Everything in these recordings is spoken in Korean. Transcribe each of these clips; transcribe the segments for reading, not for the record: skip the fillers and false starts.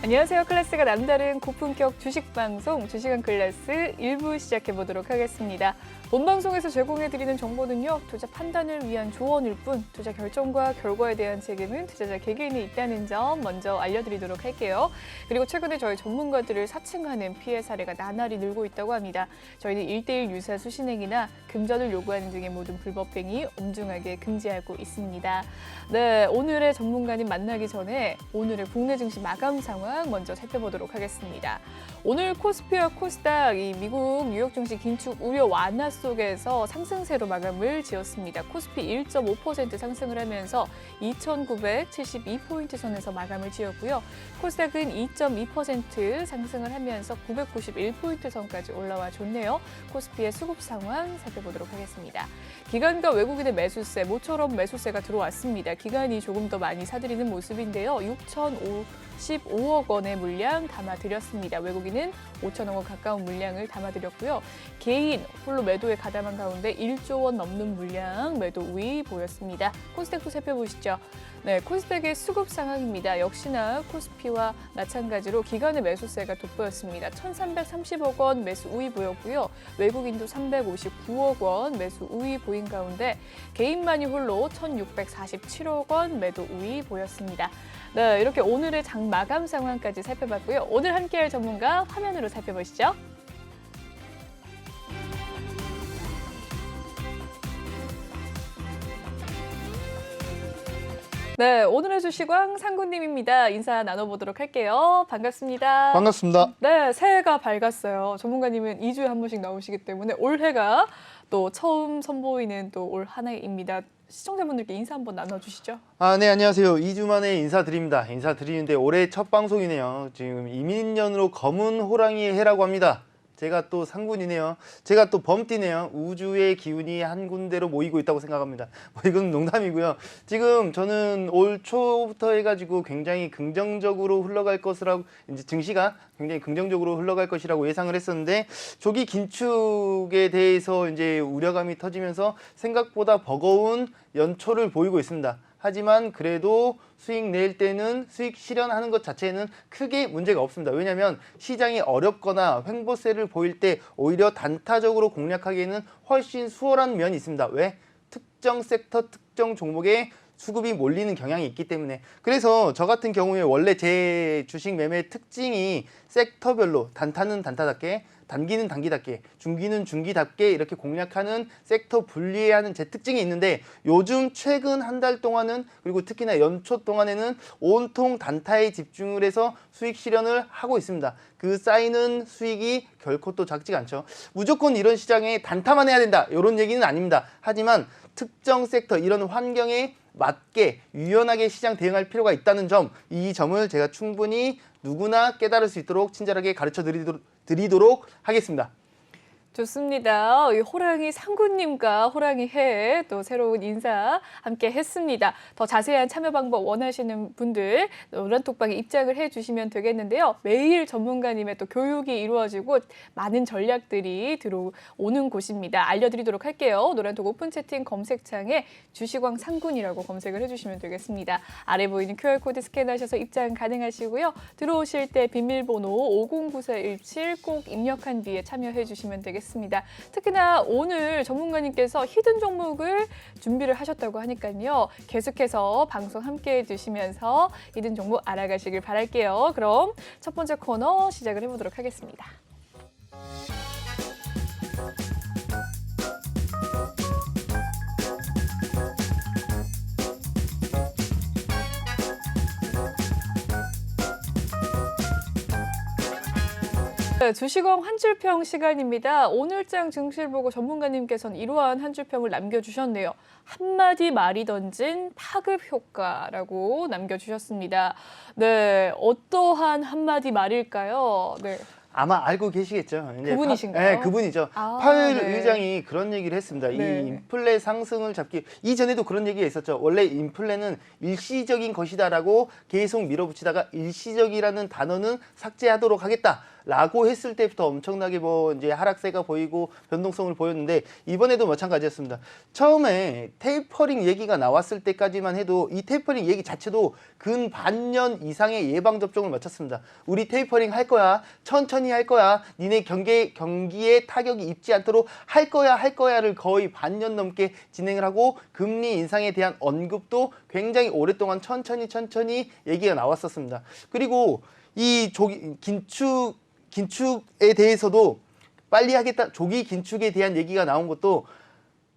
안녕하세요. 클래스가 남다른 고품격 주식방송 주식은 클래스 1부 시작해보도록 하겠습니다. 본방송에서 제공해드리는 정보는요. 투자 판단을 위한 조언일 뿐 투자 결정과 결과에 대한 책임은 투자자 개개인이 있다는 점 먼저 알려드리도록 할게요. 그리고 최근에 저희 전문가들을 사칭하는 피해 사례가 나날이 늘고 있다고 합니다. 저희는 1:1 유사 수신행위나 금전을 요구하는 등의 모든 불법 행위 엄중하게 금지하고 있습니다. 네, 오늘의 전문가님 만나기 전에 오늘의 국내 증시 마감 상황 먼저 살펴보도록 하겠습니다. 오늘 코스피와 코스닥, 이 미국 뉴욕 증시 긴축 우려 완화 속에서 상승세로 마감을 지었습니다. 코스피 1.5% 상승을 하면서 2,972포인트 선에서 마감을 지었고요. 코스닥은 2.2% 상승을 하면서 991포인트 선까지 올라와 줬네요. 코스피의 수급 상황 살펴보도록 하겠습니다. 기관과 외국인의 매수세, 모처럼 매수세가 들어왔습니다. 기관이 조금 더 많이 사들이는 모습인데요. 6,055억 원의 물량 담아드렸습니다. 외국인은 5천억 원 가까운 물량을 담아드렸고요. 개인 홀로 매도에 가담한 가운데 1조 원 넘는 물량 매도 우위 보였습니다. 코스닥도 살펴보시죠. 네, 코스닥의 수급 상황입니다. 역시나 코스피와 마찬가지로 기관의 매수세가 돋보였습니다. 1,330억 원 매수 우위 보였고요. 외국인도 359억 원 매수 우위 보인 가운데 개인만이 홀로 1,647억 원 매도 우위 보였습니다. 네, 이렇게 오늘의 장 마감 상황까지 살펴봤고요. 오늘 함께할 전문가 화면으로 살펴보시죠. 네, 오늘의 주식왕 상구님입니다. 인사 나눠보도록 할게요. 반갑습니다. 반갑습니다. 네, 새해가 밝았어요. 전문가님은 2주에 한 번씩 나오시기 때문에 올해가 또 처음 선보이는 또 올 한 해입니다. 시청자분들께 인사 한번 나눠주시죠. 네, 안녕하세요. 2주 만에 인사드립니다. 인사드리는데 올해 첫 방송이네요. 지금 이민년으로 검은 호랑이의 해라고 합니다. 제가 또 상군이네요. 제가 또 범띠네요. 우주의 기운이 한 군데로 모이고 있다고 생각합니다. 이건 농담이고요. 지금 저는 올 초부터 해가지고 굉장히 긍정적으로 흘러갈 것이라고, 이제 증시가 굉장히 긍정적으로 흘러갈 것이라고 예상을 했었는데, 조기 긴축에 대해서 이제 우려감이 터지면서 생각보다 버거운 연초를 보이고 있습니다. 하지만 그래도 수익 낼 때는 수익 실현하는 것 자체는 크게 문제가 없습니다. 왜냐하면 시장이 어렵거나 횡보세를 보일 때 오히려 단타적으로 공략하기에는 훨씬 수월한 면이 있습니다. 왜? 특정 섹터, 특정 종목에 수급이 몰리는 경향이 있기 때문에. 그래서 저 같은 경우에 원래 제 주식 매매 특징이 섹터별로 단타는 단타답게, 단기는 단기답게, 중기는 중기답게 이렇게 공략하는 섹터 분리하는 제 특징이 있는데, 요즘 최근 한 달 동안은, 그리고 특히나 연초 동안에는 온통 단타에 집중을 해서 수익 실현을 하고 있습니다. 그 쌓이는 수익이 결코 또 작지가 않죠. 무조건 이런 시장에 단타만 해야 된다, 이런 얘기는 아닙니다. 하지만 특정 섹터, 이런 환경에 맞게 유연하게 시장 대응할 필요가 있다는 점, 이 점을 제가 충분히 누구나 깨달을 수 있도록 친절하게 가르쳐 드리도록 하겠습니다. 좋습니다. 이 호랑이 상구님과 호랑이 해 또 새로운 인사 함께 했습니다. 더 자세한 참여 방법 원하시는 분들 노란톡방에 입장을 해주시면 되겠는데요. 매일 전문가님의 또 교육이 이루어지고 많은 전략들이 들어오는 곳입니다. 알려드리도록 할게요. 노란톡 오픈 채팅 검색창에 주식왕 상군이라고 검색을 해주시면 되겠습니다. 아래 보이는 QR코드 스캔하셔서 입장 가능하시고요. 들어오실 때 비밀번호 509417 꼭 입력한 뒤에 참여해 주시면 되겠습니다. 특히나 오늘 전문가님께서 히든 종목을 준비를 하셨다고 하니까요. 계속해서 방송 함께 해주시면서 히든 종목 알아가시길 바랄게요. 그럼 첫 번째 코너 시작을 해보도록 하겠습니다. 네, 주식왕 한 줄평 시간입니다. 오늘장 증시를 보고 전문가님께서는 이러한 한 줄평을 남겨주셨네요. 한마디 말이 던진 파급 효과라고 남겨주셨습니다. 네, 어떠한 한마디 말일까요? 네. 아마 알고 계시겠죠. 그분이신가요? 네, 그분이죠. 아, 파웰 네. 의장이 그런 얘기를 했습니다. 네. 이 인플레 상승을 잡기, 이전에도 그런 얘기가 있었죠. 원래 인플레는 일시적인 것이다라고 계속 밀어붙이다가 일시적이라는 단어는 삭제하도록 하겠다 라고 했을 때부터 엄청나게 뭐 이제 하락세가 보이고 변동성을 보였는데 이번에도 마찬가지였습니다. 처음에 테이퍼링 얘기가 나왔을 때까지만 해도 이 테이퍼링 얘기 자체도 근 반년 이상의 예방 접종을 마쳤습니다. 우리 테이퍼링 할 거야. 천천히 할 거야. 니네 경기에 타격이 입지 않도록 할 거야를 거의 반년 넘게 진행을 하고 금리 인상에 대한 언급도 굉장히 오랫동안 천천히 얘기가 나왔었습니다. 그리고 이 긴축에 대해서도 빨리 하겠다. 조기 긴축에 대한 얘기가 나온 것도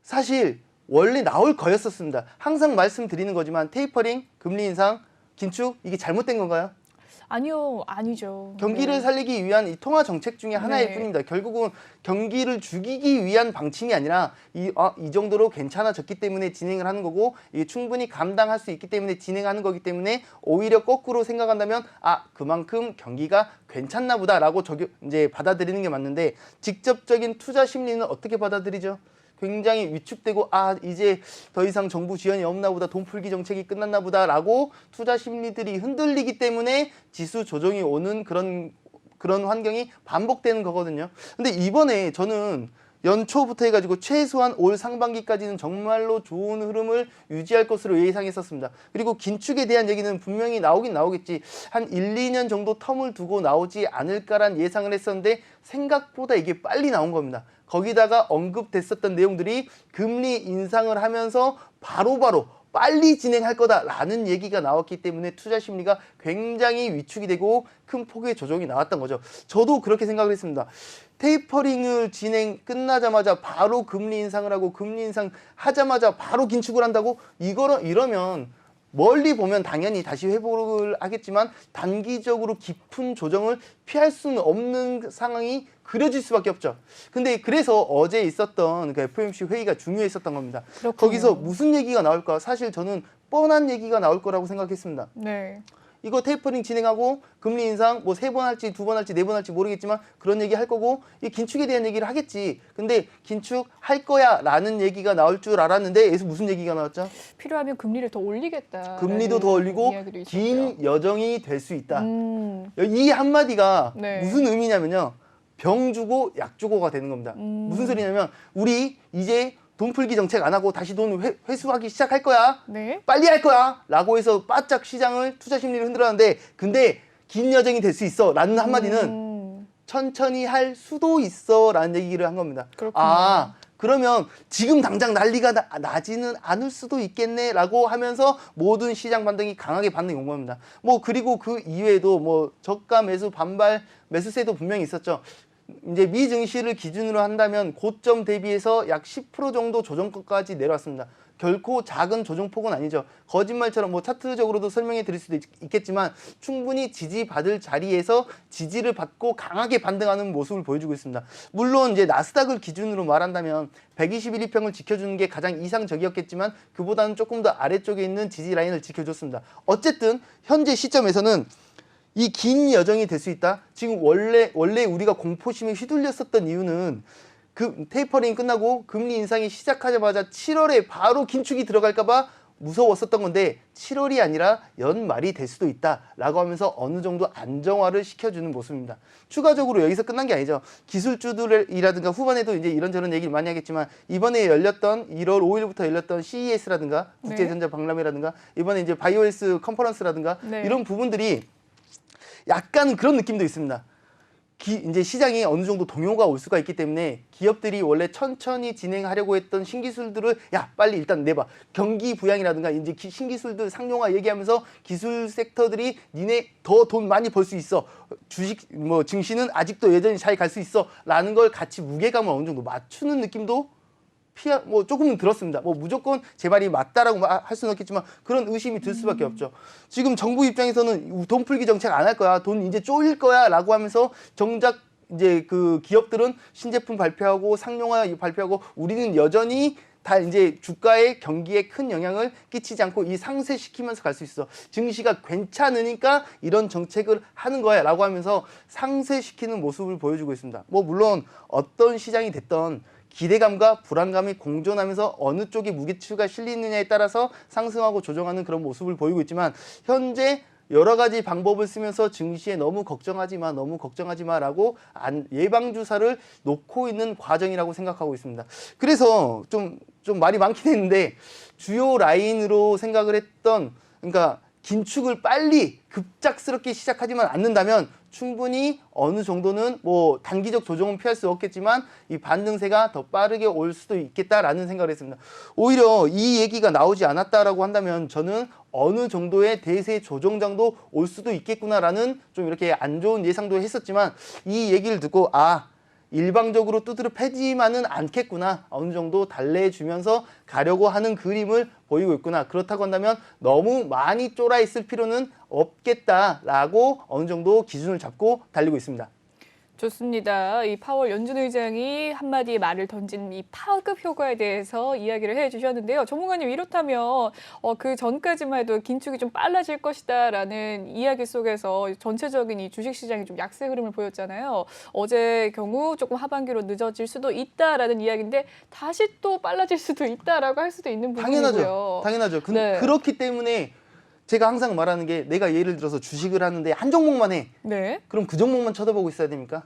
사실 원래 나올 거였었습니다. 항상 말씀드리는 거지만 테이퍼링, 금리 인상, 긴축 이게 잘못된 건가요? 아니요, 아니죠. 경기를 네. 살리기 위한 이 통화 정책 중에 하나일 네. 뿐입니다. 결국은 경기를 죽이기 위한 방침이 아니라 이 정도로 괜찮아졌기 때문에 진행을 하는 거고 이게 충분히 감당할 수 있기 때문에 진행하는 거기 때문에 오히려 거꾸로 생각한다면 그만큼 경기가 괜찮나 보다라고 이제 받아들이는 게 맞는데 직접적인 투자 심리는 어떻게 받아들이죠? 굉장히 위축되고 이제 더 이상 정부 지원이 없나 보다, 돈 풀기 정책이 끝났나 보다라고 투자 심리들이 흔들리기 때문에 지수 조정이 오는 그런 환경이 반복되는 거거든요. 근데 이번에 저는 연초부터 해가지고 최소한 올 상반기까지는 정말로 좋은 흐름을 유지할 것으로 예상했었습니다. 그리고 긴축에 대한 얘기는 분명히 나오긴 나오겠지. 한 1, 2년 정도 텀을 두고 나오지 않을까란 예상을 했었는데 생각보다 이게 빨리 나온 겁니다. 거기다가 언급됐었던 내용들이 금리 인상을 하면서 바로바로 빨리 진행할 거다라는 얘기가 나왔기 때문에 투자 심리가 굉장히 위축이 되고 큰 폭의 조정이 나왔던 거죠. 저도 그렇게 생각을 했습니다. 테이퍼링을 끝나자마자 바로 금리 인상을 하고 금리 인상 하자마자 바로 긴축을 한다고 이러면 멀리 보면 당연히 다시 회복을 하겠지만 단기적으로 깊은 조정을 피할 수는 없는 상황이 그려질 수밖에 없죠. 근데 그래서 어제 있었던 그 FOMC 회의가 중요했었던 겁니다. 그렇군요. 거기서 무슨 얘기가 나올까? 사실 저는 뻔한 얘기가 나올 거라고 생각했습니다. 네. 이거 테이퍼링 진행하고 금리 인상 뭐 3번 할지 2번 할지 4번 할지 모르겠지만 그런 얘기 할 거고 이 긴축에 대한 얘기를 하겠지. 근데 긴축 할 거야 라는 얘기가 나올 줄 알았는데 여기서 무슨 얘기가 나왔죠? 필요하면 금리를 더 올리겠다. 금리도 더 올리고 긴 여정이 될 수 있다. 이 한마디가 네. 무슨 의미냐면요. 병 주고 약 주고가 되는 겁니다. 무슨 소리냐면 우리 이제 돈 풀기 정책 안 하고 다시 돈 회수하기 시작할 거야. 네. 빨리 할 거야. 라고 해서 바짝 시장을 투자 심리를 흔들었는데 근데 긴 여정이 될 수 있어. 라는 한마디는 천천히 할 수도 있어. 라는 얘기를 한 겁니다. 그렇군요. 그러면 지금 당장 난리가 나지는 않을 수도 있겠네. 라고 하면서 모든 시장 반등이 강하게 반등이 온 겁니다. 뭐 그리고 그 이외에도 뭐 저가 매수 반발 매수세도 분명히 있었죠. 이제 미 증시를 기준으로 한다면 고점 대비해서 약 10% 정도 조정권까지 내려왔습니다. 결코 작은 조정폭은 아니죠. 거짓말처럼 뭐 차트적으로도 설명해 드릴 수도 있겠지만 충분히 지지받을 자리에서 지지를 받고 강하게 반등하는 모습을 보여주고 있습니다. 물론 이제 나스닥을 기준으로 말한다면 121일평을 지켜주는 게 가장 이상적이었겠지만 그보다는 조금 더 아래쪽에 있는 지지 라인을 지켜줬습니다. 어쨌든 현재 시점에서는 이 긴 여정이 될 수 있다. 지금 원래 우리가 공포심에 휘둘렸었던 이유는 그 테이퍼링이 끝나고 금리 인상이 시작하자마자 7월에 바로 긴축이 들어갈까봐 무서웠었던 건데 7월이 아니라 연말이 될 수도 있다라고 하면서 어느 정도 안정화를 시켜주는 모습입니다. 추가적으로 여기서 끝난 게 아니죠. 기술주들이라든가 후반에도 이제 이런저런 얘기를 많이 하겠지만 이번에 열렸던 1월 5일부터 열렸던 CES라든가 국제전자 박람회라든가 이번에 이제 바이오헬스 컨퍼런스라든가 이런 부분들이 약간 그런 느낌도 있습니다. 이제 시장에 어느 정도 동요가 올 수가 있기 때문에 기업들이 원래 천천히 진행하려고 했던 신기술들을 빨리 일단 내봐. 경기 부양이라든가 이제 신기술들 상용화 얘기하면서 기술 섹터들이 니네 더 돈 많이 벌 수 있어. 주식 뭐 증시는 아직도 여전히 잘 갈 수 있어. 라는 걸 같이 무게감을 어느 정도 맞추는 느낌도 뭐 조금은 들었습니다. 뭐 무조건 제 말이 맞다라고 할 수는 없겠지만 그런 의심이 들 수밖에 없죠. 지금 정부 입장에서는 돈 풀기 정책 안 할 거야. 돈 이제 쪼일 거야라고 하면서 정작 이제 그 기업들은 신제품 발표하고 상용화 발표하고 우리는 여전히 다 이제 주가의 경기에 큰 영향을 끼치지 않고 이 상쇄시키면서 갈 수 있어. 증시가 괜찮으니까 이런 정책을 하는 거야 라고 하면서 상쇄시키는 모습을 보여주고 있습니다. 뭐 물론 어떤 시장이 됐던 기대감과 불안감이 공존하면서 어느 쪽에 무게추가 실리느냐에 따라서 상승하고 조정하는 그런 모습을 보이고 있지만 현재 여러 가지 방법을 쓰면서 증시에 너무 걱정하지 마라고 예방 주사를 놓고 있는 과정이라고 생각하고 있습니다. 그래서 좀 말이 많긴 했는데 주요 라인으로 생각을 했던 그러니까 긴축을 빨리 급작스럽게 시작하지만 않는다면 충분히 어느 정도는 뭐 단기적 조정은 피할 수 없겠지만 이 반등세가 더 빠르게 올 수도 있겠다라는 생각을 했습니다. 오히려 이 얘기가 나오지 않았다라고 한다면 저는 어느 정도의 대세 조정장도 올 수도 있겠구나라는 좀 이렇게 안 좋은 예상도 했었지만 이 얘기를 듣고 일방적으로 두드려 패지만은 않겠구나. 어느 정도 달래주면서 가려고 하는 그림을 보이고 있구나. 그렇다고 한다면 너무 많이 쫄아 있을 필요는 없겠다라고 어느 정도 기준을 잡고 달리고 있습니다. 좋습니다. 이 파월 연준 의장이 한마디의 말을 던진 이 파급 효과에 대해서 이야기를 해주셨는데요. 전문가님 이렇다면 그 전까지만 해도 긴축이 좀 빨라질 것이다라는 이야기 속에서 전체적인 이 주식시장이 좀 약세 흐름을 보였잖아요. 어제 경우 조금 하반기로 늦어질 수도 있다라는 이야기인데 다시 또 빨라질 수도 있다라고 할 수도 있는 부분이고요. 당연하죠. 네. 그렇기 때문에 제가 항상 말하는 게 내가 예를 들어서 주식을 하는데 한 종목만 해. 네. 그럼 그 종목만 쳐다보고 있어야 됩니까?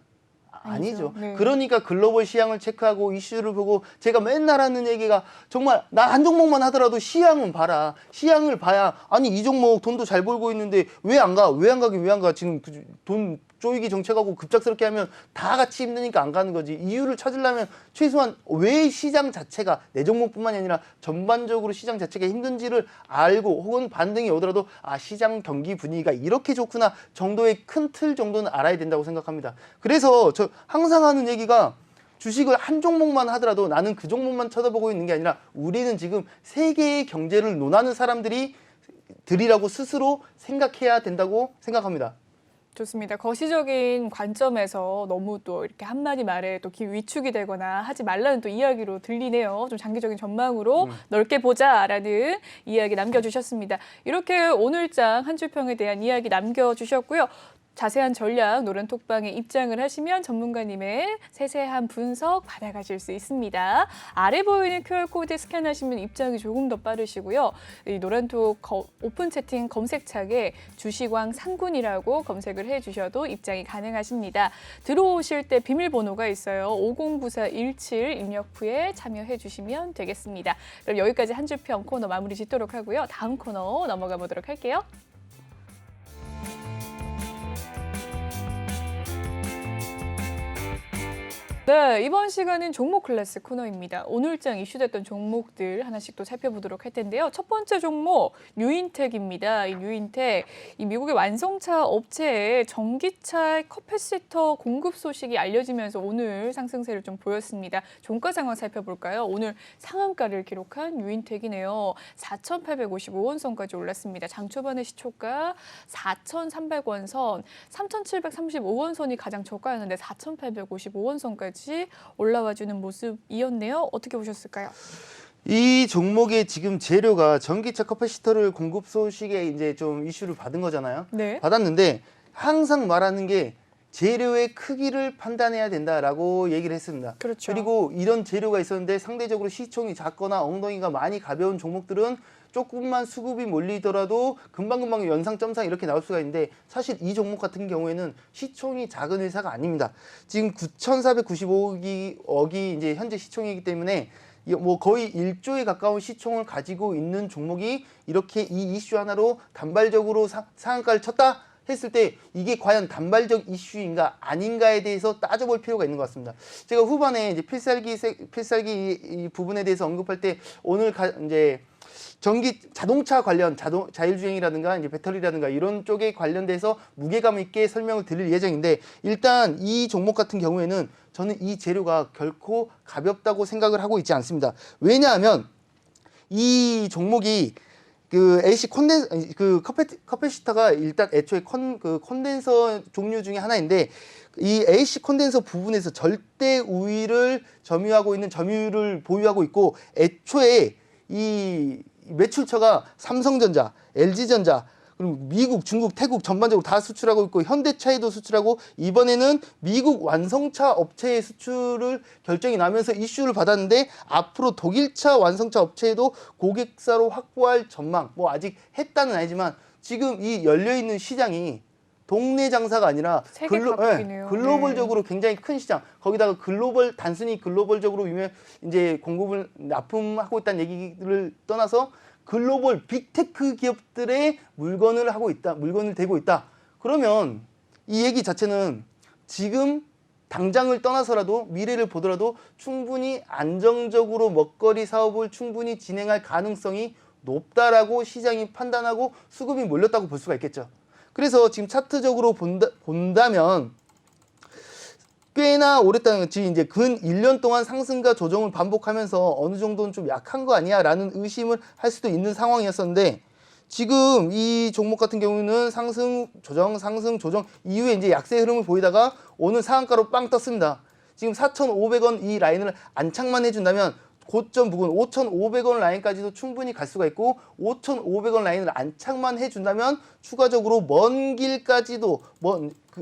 아니죠. 네. 그러니까 글로벌 시향을 체크하고 이슈를 보고 제가 맨날 하는 얘기가 정말 나 한 종목만 하더라도 시향은 봐라. 시향을 봐야 아니 이 종목 돈도 잘 벌고 있는데 왜 안 가? 왜 안 가? 지금 돈 쪼이기 정책하고 급작스럽게 하면 다 같이 힘드니까 안 가는 거지. 이유를 찾으려면 최소한 왜 시장 자체가 내 종목뿐만이 아니라 전반적으로 시장 자체가 힘든지를 알고 혹은 반등이 오더라도 시장 경기 분위기가 이렇게 좋구나 정도의 큰 틀 정도는 알아야 된다고 생각합니다. 그래서 저 항상 하는 얘기가 주식을 한 종목만 하더라도 나는 그 종목만 쳐다보고 있는 게 아니라 우리는 지금 세계의 경제를 논하는 사람들이라고 스스로 생각해야 된다고 생각합니다. 좋습니다. 거시적인 관점에서 너무 또 이렇게 한마디 말에 또 위축이 되거나 하지 말라는 또 이야기로 들리네요. 좀 장기적인 전망으로 넓게 보자라는 이야기 남겨주셨습니다. 이렇게 오늘장 한 줄평에 대한 이야기 남겨주셨고요. 자세한 전략 노란톡방에 입장을 하시면 전문가님의 세세한 분석 받아가실 수 있습니다. 아래 보이는 QR코드 스캔하시면 입장이 조금 더 빠르시고요. 이 노란톡 오픈 채팅 검색창에 주식왕 상군이라고 검색을 해주셔도 입장이 가능하십니다. 들어오실 때 비밀번호가 있어요. 509417 입력 후에 참여해 주시면 되겠습니다. 그럼 여기까지 한 줄평 코너 마무리 짓도록 하고요. 다음 코너 넘어가 보도록 할게요. 네, 이번 시간은 종목 클래스 코너입니다. 오늘장 이슈됐던 종목들 하나씩 또 살펴보도록 할 텐데요. 첫 번째 종목 뉴인텍입니다. 이 뉴인텍, 이 미국의 완성차 업체에 전기차 커패시터 공급 소식이 알려지면서 오늘 상승세를 좀 보였습니다. 종가 상황 살펴볼까요? 오늘 상한가를 기록한 뉴인텍이네요. 4,855원 선까지 올랐습니다. 장 초반의 시초가 4,300원 선, 3,735원 선이 가장 저가였는데 4,855원 선까지 올라와주는 모습이었네요. 어떻게 보셨을까요? 이 종목의 지금 재료가 전기차 커패시터를 공급 소식에 이제 좀 이슈를 받은 거잖아요. 네. 받았는데 항상 말하는 게 재료의 크기를 판단해야 된다라고 얘기를 했습니다. 그렇죠. 그리고 이런 재료가 있었는데 상대적으로 시총이 작거나 엉덩이가 많이 가벼운 종목들은 조금만 수급이 몰리더라도 금방금방 연상점상 이렇게 나올 수가 있는데 사실 이 종목 같은 경우에는 시총이 작은 회사가 아닙니다. 지금 9,495억이 이제 현재 시총이기 때문에 뭐 거의 1조에 가까운 시총을 가지고 있는 종목이 이렇게 이 이슈 하나로 단발적으로 상한가를 쳤다 했을 때 이게 과연 단발적 이슈인가 아닌가에 대해서 따져볼 필요가 있는 것 같습니다. 제가 후반에 이제 필살기 이 부분에 대해서 언급할 때 오늘 이제 자동차 관련 자율주행이라든가 이제 배터리라든가 이런 쪽에 관련돼서 무게감 있게 설명을 드릴 예정인데 일단 이 종목 같은 경우에는 저는 이 재료가 결코 가볍다고 생각을 하고 있지 않습니다. 왜냐하면 이 종목이 AC 커패시터가 일단 애초에 콘덴서 종류 중에 하나인데 이 AC 콘덴서 부분에서 절대 우위를 점유율을 보유하고 있고 애초에 이 매출처가 삼성전자, LG전자, 그리고 미국, 중국, 태국 전반적으로 다 수출하고 있고 현대차에도 수출하고 이번에는 미국 완성차 업체의 수출을 결정이 나면서 이슈를 받았는데 앞으로 독일차 완성차 업체에도 고객사로 확보할 전망, 뭐 아직 했다는 아니지만 지금 이 열려있는 시장이 동네 장사가 아니라 세계 각국이네요. 글로벌적으로 굉장히 큰 시장. 거기다가 단순히 글로벌적으로 이제 공급을 납품하고 있다는 얘기를 떠나서 글로벌 빅테크 기업들의 물건을 대고 있다. 그러면 이 얘기 자체는 지금 당장을 떠나서라도 미래를 보더라도 충분히 안정적으로 먹거리 사업을 충분히 진행할 가능성이 높다라고 시장이 판단하고 수급이 몰렸다고 볼 수가 있겠죠. 그래서 지금 차트적으로 본다면 꽤나 오랫동안 이제 근 1년 동안 상승과 조정을 반복하면서 어느 정도는 좀 약한 거 아니야? 라는 의심을 할 수도 있는 상황이었었는데 지금 이 종목 같은 경우는 상승, 조정 이후에 이제 약세 흐름을 보이다가 오늘 상한가로 빵 떴습니다. 지금 4,500원 이 라인을 안착만 해준다면 고점 부근 5,500원 라인까지도 충분히 갈 수가 있고 5,500원 라인을 안착만 해준다면 추가적으로 먼 길까지도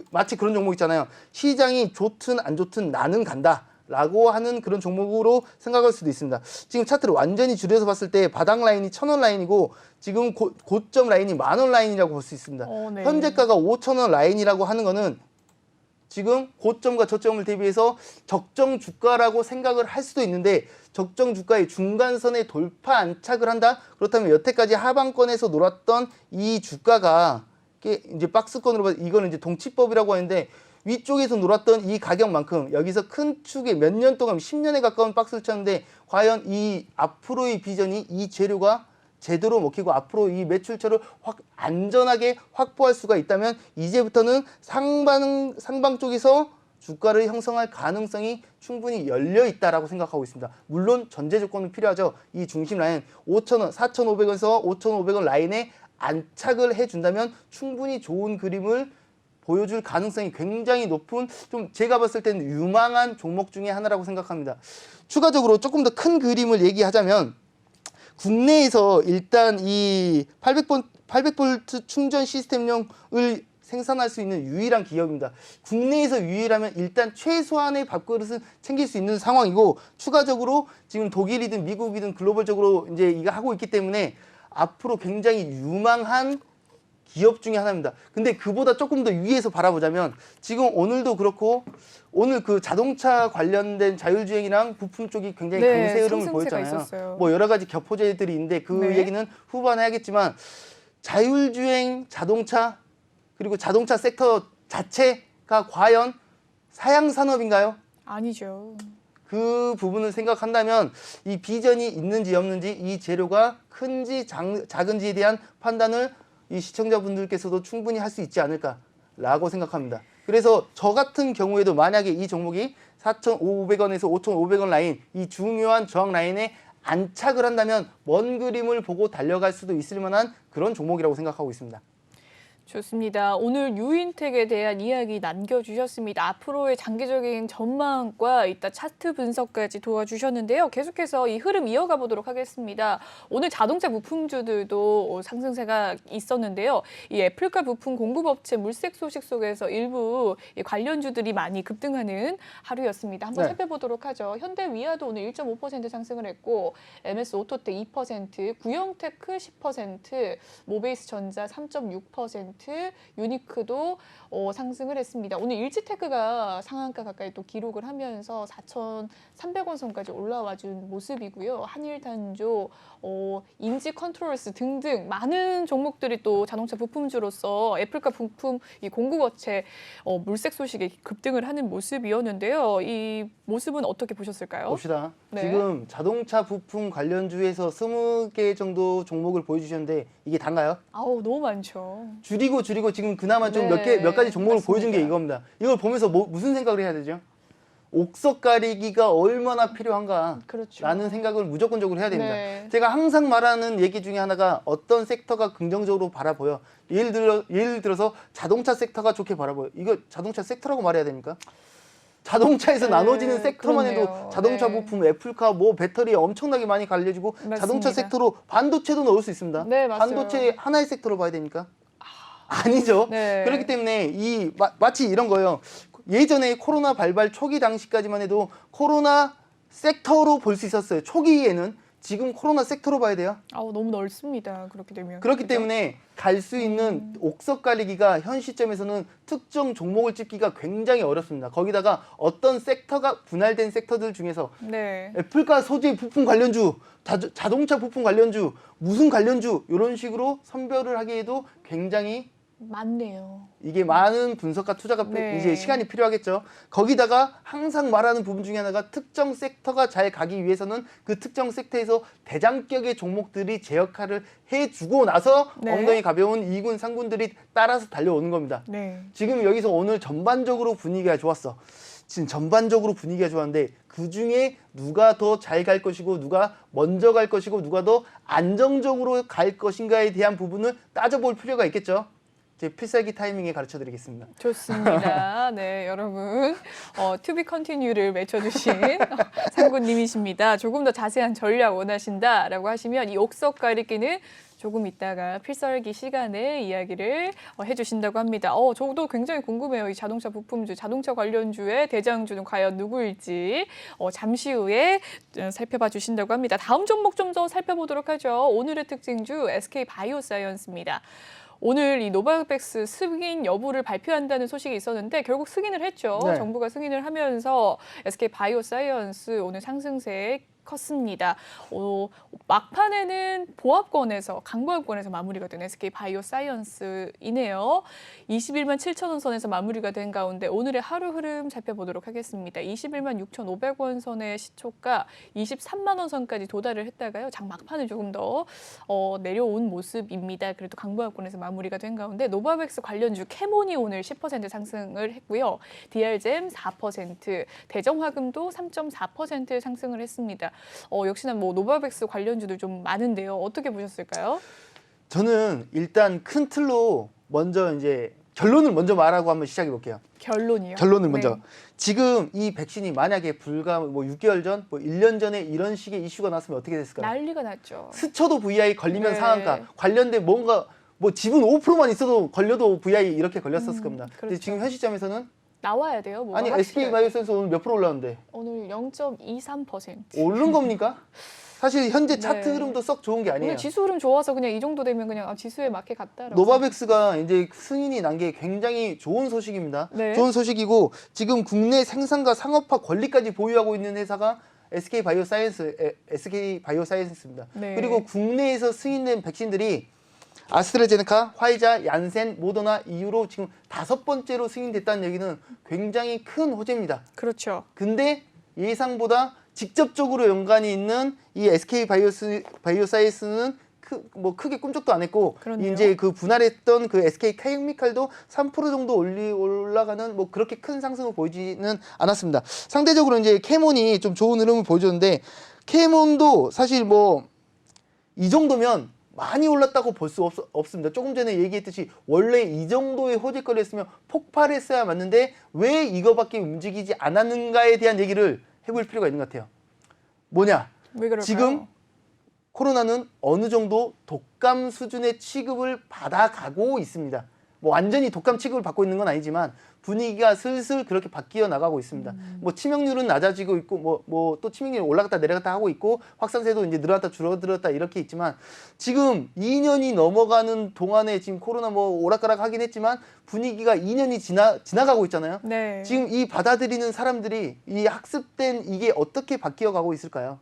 마치 그런 종목 있잖아요. 시장이 좋든 안 좋든 나는 간다. 라고 하는 그런 종목으로 생각할 수도 있습니다. 지금 차트를 완전히 줄여서 봤을 때 바닥 라인이 1,000원 라인이고 지금 고점 라인이 10,000원 라인이라고 볼 수 있습니다. 네. 현재가가 5,000원 라인이라고 하는 거는 지금 고점과 저점을 대비해서 적정 주가라고 생각을 할 수도 있는데 적정 주가의 중간선에 돌파 안착을 한다? 그렇다면 여태까지 하방권에서 놀았던 이 주가가 이제 박스권으로 봐서 이거는 이제 동치법이라고 하는데 위쪽에서 놀았던 이 가격만큼 여기서 큰 축에 몇 년 동안 10년에 가까운 박스를 쳤는데 과연 이 앞으로의 비전이 이 재료가 제대로 먹히고 앞으로 이 매출처를 안전하게 확보할 수가 있다면 이제부터는 상방 쪽에서 주가를 형성할 가능성이 충분히 열려 있다라고 생각하고 있습니다. 물론 전제 조건은 필요하죠. 이 중심 라인 5,000원, 4,500원에서 5,500원 라인에 안착을 해준다면 충분히 좋은 그림을 보여줄 가능성이 굉장히 높은 좀 제가 봤을 때는 유망한 종목 중에 하나라고 생각합니다. 추가적으로 조금 더 큰 그림을 얘기하자면 국내에서 일단 이 800V 충전 시스템용을 생산할 수 있는 유일한 기업입니다. 국내에서 유일하면 일단 최소한의 밥그릇은 챙길 수 있는 상황이고 추가적으로 지금 독일이든 미국이든 글로벌적으로 이제 이거 하고 있기 때문에 앞으로 굉장히 유망한 기업 중에 하나입니다. 근데 그보다 조금 더 위에서 바라보자면 지금 오늘도 그렇고 오늘 그 자동차 관련된 자율주행이랑 부품 쪽이 굉장히 강세 흐름을 보였잖아요. 있었어요. 뭐 여러 가지 겹포제들이 있는데 그 얘기는 후반에 하겠지만 자율주행 자동차 그리고 자동차 섹터 자체가 과연 사양 산업인가요? 아니죠. 그 부분을 생각한다면 이 비전이 있는지 없는지 이 재료가 큰지 작은지에 대한 판단을 이 시청자분들께서도 충분히 할 수 있지 않을까라고 생각합니다. 그래서 저 같은 경우에도 만약에 이 종목이 4,500원에서 5,500원 라인 이 중요한 저항 라인에 안착을 한다면 먼 그림을 보고 달려갈 수도 있을 만한 그런 종목이라고 생각하고 있습니다. 좋습니다. 오늘 유인텍에 대한 이야기 남겨주셨습니다. 앞으로의 장기적인 전망과 이따 차트 분석까지 도와주셨는데요. 계속해서 이 흐름 이어가 보도록 하겠습니다. 오늘 자동차 부품주들도 상승세가 있었는데요. 이 애플카 부품 공급업체 물색 소식 속에서 일부 관련주들이 많이 급등하는 하루였습니다. 한번 살펴보도록 하죠. 현대위아도 오늘 1.5% 상승을 했고 MS 오토텍 2%, 구형테크 10%, 모베이스전자 3.6%, 유니크도 상승을 했습니다. 오늘 일지테크가 상한가 가까이 또 기록을 하면서 4,300원 선까지 올라와 준 모습이고요. 한일단조, 인지컨트롤스 등등 많은 종목들이 또 자동차 부품주로서 애플카 부품 이 공급업체 물색 소식에 급등을 하는 모습이었는데요. 이 모습은 어떻게 보셨을까요? 봅시다. 지금 자동차 부품 관련주에서 20개 정도 종목을 보여주셨는데 이게 단가요? 아우 너무 많죠. 줄이고 지금 그나마 좀 몇 가지 종목을 보여준 게 이겁니다. 이걸 보면서 무슨 생각을 해야 되죠? 옥석 가리기가 얼마나 필요한가 라는 생각을 무조건적으로 해야 됩니다. 제가 항상 말하는 얘기 중에 하나가 어떤 섹터가 긍정적으로 바라보여. 예를 들어서 자동차 섹터가 좋게 바라보여. 이거 자동차 섹터라고 말해야 됩니까? 자동차에서 나눠지는 섹터만 해도 자동차 부품, 애플카, 뭐 배터리 엄청나게 많이 갈려지고 자동차 섹터로 반도체도 넣을 수 있습니다. 반도체 하나의 섹터로 봐야 됩니까? 아니죠. 그렇기 때문에 마치 이런 거예요. 예전에 코로나 발발 초기 당시까지만 해도 코로나 섹터로 볼 수 있었어요. 초기에는. 지금 코로나 섹터로 봐야 돼요. 너무 넓습니다. 그렇게 되면. 그렇기 그죠? 때문에 갈 수 있는 옥석 가리기가 현 시점에서는 특정 종목을 찝기가 굉장히 어렵습니다. 거기다가 어떤 섹터가 분할된 섹터들 중에서 네. 애플과 소재 부품 관련주, 자동차 부품 관련주, 무슨 관련주 이런 식으로 선별을 하기에도 굉장히 맞네요. 이게 많은 분석과 투자가 네. 이제 시간이 필요하겠죠. 거기다가 항상 말하는 부분 중에 하나가 특정 섹터가 잘 가기 위해서는 그 특정 섹터에서 대장격의 종목들이 제 역할을 해주고 나서 네. 엉덩이 가벼운 2군, 3군들이 따라서 달려오는 겁니다. 네. 지금 여기서 오늘 전반적으로 분위기가 좋았어. 지금 전반적으로 분위기가 좋았는데 그 중에 누가 더 잘 갈 것이고 누가 먼저 갈 것이고 누가 더 안정적으로 갈 것인가에 대한 부분을 따져볼 필요가 있겠죠. 제 필살기 타이밍에 가르쳐 드리겠습니다. 좋습니다. 네, 여러분. 투비 컨티뉴를 외쳐주신 상구님이십니다. 조금 더 자세한 전략 원하신다라고 하시면 이 옥석 가리기는 조금 이따가 필살기 시간에 이야기를 해주신다고 합니다. 저도 굉장히 궁금해요. 이 자동차 부품주, 자동차 관련주의 대장주는 과연 누구일지 잠시 후에 살펴봐 주신다고 합니다. 다음 종목 좀 더 살펴보도록 하죠. 오늘의 특징주 SK 바이오사이언스입니다. 오늘 이 노바백스 승인 여부를 발표한다는 소식이 있었는데 결국 승인을 했죠. 네. 정부가 승인을 하면서 SK 바이오사이언스 오늘 상승세 컸습니다. 막판에는 보합권에서 강보합권에서 마무리가 된 SK 바이오사이언스이네요. 21만 7천 원 선에서 마무리가 된 가운데 오늘의 하루 흐름 살펴보도록 하겠습니다. 21만 6,500원 선의 시초가 23만 원 선까지 도달을 했다가요. 장 막판에 조금 더 내려온 모습입니다. 그래도 강보합권에서 마무리가 된 가운데 노바백스 관련주 캐몬이 오늘 10% 상승을 했고요. DR젠 4%, 대정화금도 3.4% 상승을 했습니다. 역시나 뭐 노바백스 관련주들 좀 많은데요. 어떻게 보셨을까요? 저는 일단 큰 틀로 먼저 이제 결론을 먼저 말하고 한번 시작해 볼게요. 결론이요? 결론을 먼저. 네. 지금 이 백신이 만약에 불과 뭐 6개월 전, 뭐 1년 전에 이런 식의 이슈가 났으면 어떻게 됐을까요? 난리가 났죠. 스쳐도 VI 걸리면 네. 상한가 관련된 뭔가 뭐 지분 5%만 있어도 걸려도 VI 이렇게 걸렸었을 겁니다. 근데 그렇죠. 지금 현 시점에서는 나와야 돼요. 뭐가 아니 확실하게. SK 바이오센스 오늘 몇 프로 올랐는데 오늘 0.23%. 오른 겁니까? 사실 현재 네. 차트 흐름도 썩 좋은 게 아니에요. 오늘 지수 흐름 좋아서 그냥 이 정도 되면 그냥 지수에 맞게 갔다라고. 노바백스가 이제 승인이 난 게 굉장히 좋은 소식입니다. 네. 좋은 소식이고 지금 국내 생산과 상업화 권리까지 보유하고 있는 회사가 SK 바이오사이언스입니다. 네. 그리고 국내에서 승인된 백신들이 아스트라제네카, 화이자, 얀센, 모더나 이후로 지금 5번째로 승인됐다는 얘기는 굉장히 큰 호재입니다. 그렇죠. 근데 예상보다 직접적으로 연관이 있는 이 SK 바이오사이언스는 뭐 크게 꿈쩍도 안 했고 그렇네요. 이제 그 분할했던 그 SK 케미칼도 3% 정도 올라가는 뭐 그렇게 큰 상승을 보이지는 않았습니다. 상대적으로 이제 캐몬이 좀 좋은 흐름을 보여줬는데 캐몬도 사실 뭐 이 정도면 많이 올랐다고 볼 수 없습니다. 조금 전에 얘기했듯이 원래 이 정도의 호재거리였으면 폭발했어야 맞는데 왜 이거밖에 움직이지 않았는가에 대한 얘기를 해볼 필요가 있는 것 같아요. 뭐냐? 왜 그럴까요? 지금 코로나는 어느 정도 독감 수준의 취급을 받아가고 있습니다. 뭐 완전히 독감 취급을 받고 있는 건 아니지만 분위기가 슬슬 그렇게 바뀌어 나가고 있습니다. 뭐 치명률은 낮아지고 있고 뭐 또 치명률이 올라갔다 내려갔다 하고 있고 확산세도 이제 늘어났다 줄어들었다 이렇게 있지만 지금 2년이 넘어가는 동안에 지금 코로나 뭐 오락가락 하긴 했지만 분위기가 2년이 지나가고 있잖아요. 네. 지금 이 받아들이는 사람들이 이 학습된 이게 어떻게 바뀌어 가고 있을까요?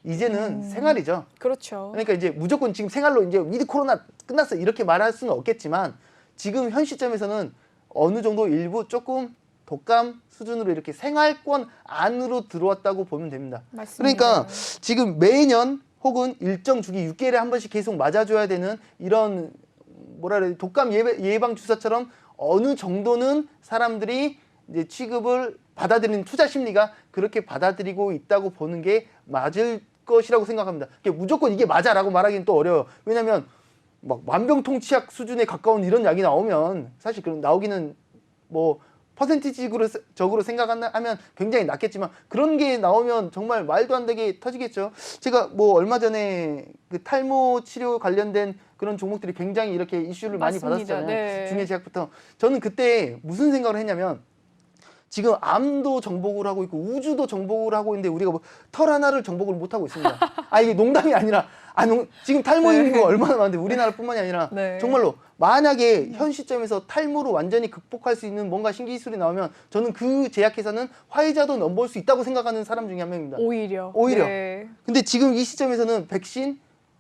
이제는 생활이죠. 그렇죠. 그러니까 이제 무조건 지금 생활로 이제 위드 코로나 끝났어 이렇게 말할 수는 없겠지만 지금 현 시점에서는 어느 정도 일부 조금 독감 수준으로 이렇게 생활권 안으로 들어왔다고 보면 됩니다. 맞습니다. 그러니까 지금 매년 혹은 일정 주기 6개월에 한 번씩 계속 맞아줘야 되는 이런 뭐라 그래야 독감 예방 주사처럼 어느 정도는 사람들이 이제 취급을 받아들이는 투자 심리가 그렇게 받아들이고 있다고 보는 게 맞을 것이라고 생각합니다. 무조건 이게 맞아라고 말하기는 또 어려워요. 왜냐하면 막 만병통치약 수준에 가까운 이런 약이 나오면 사실 그런 나오기는 뭐 퍼센티지적으로 생각하면 굉장히 낮겠지만 그런 게 나오면 정말 말도 안 되게 터지겠죠. 제가 뭐 얼마 전에 그 탈모 치료 관련된 그런 종목들이 굉장히 이렇게 이슈를 많이 맞습니다. 받았잖아요. 네. 중에 제약부터 저는 그때 무슨 생각을 했냐면 지금 암도 정복을 하고 있고 우주도 정복을 하고 있는데 우리가 뭐 털 하나를 정복을 못 하고 있습니다. 아 이게 농담이 아니라 지금 탈모 있는 거 얼마나 많은데 우리나라뿐만이 아니라 네. 정말로 만약에 현 시점에서 탈모를 완전히 극복할 수 있는 뭔가 신기술이 나오면 저는 그 제약회사는 화이자도 넘볼 수 있다고 생각하는 사람 중에 한 명입니다. 오히려. 네. 근데 지금 이 시점에서는 백신,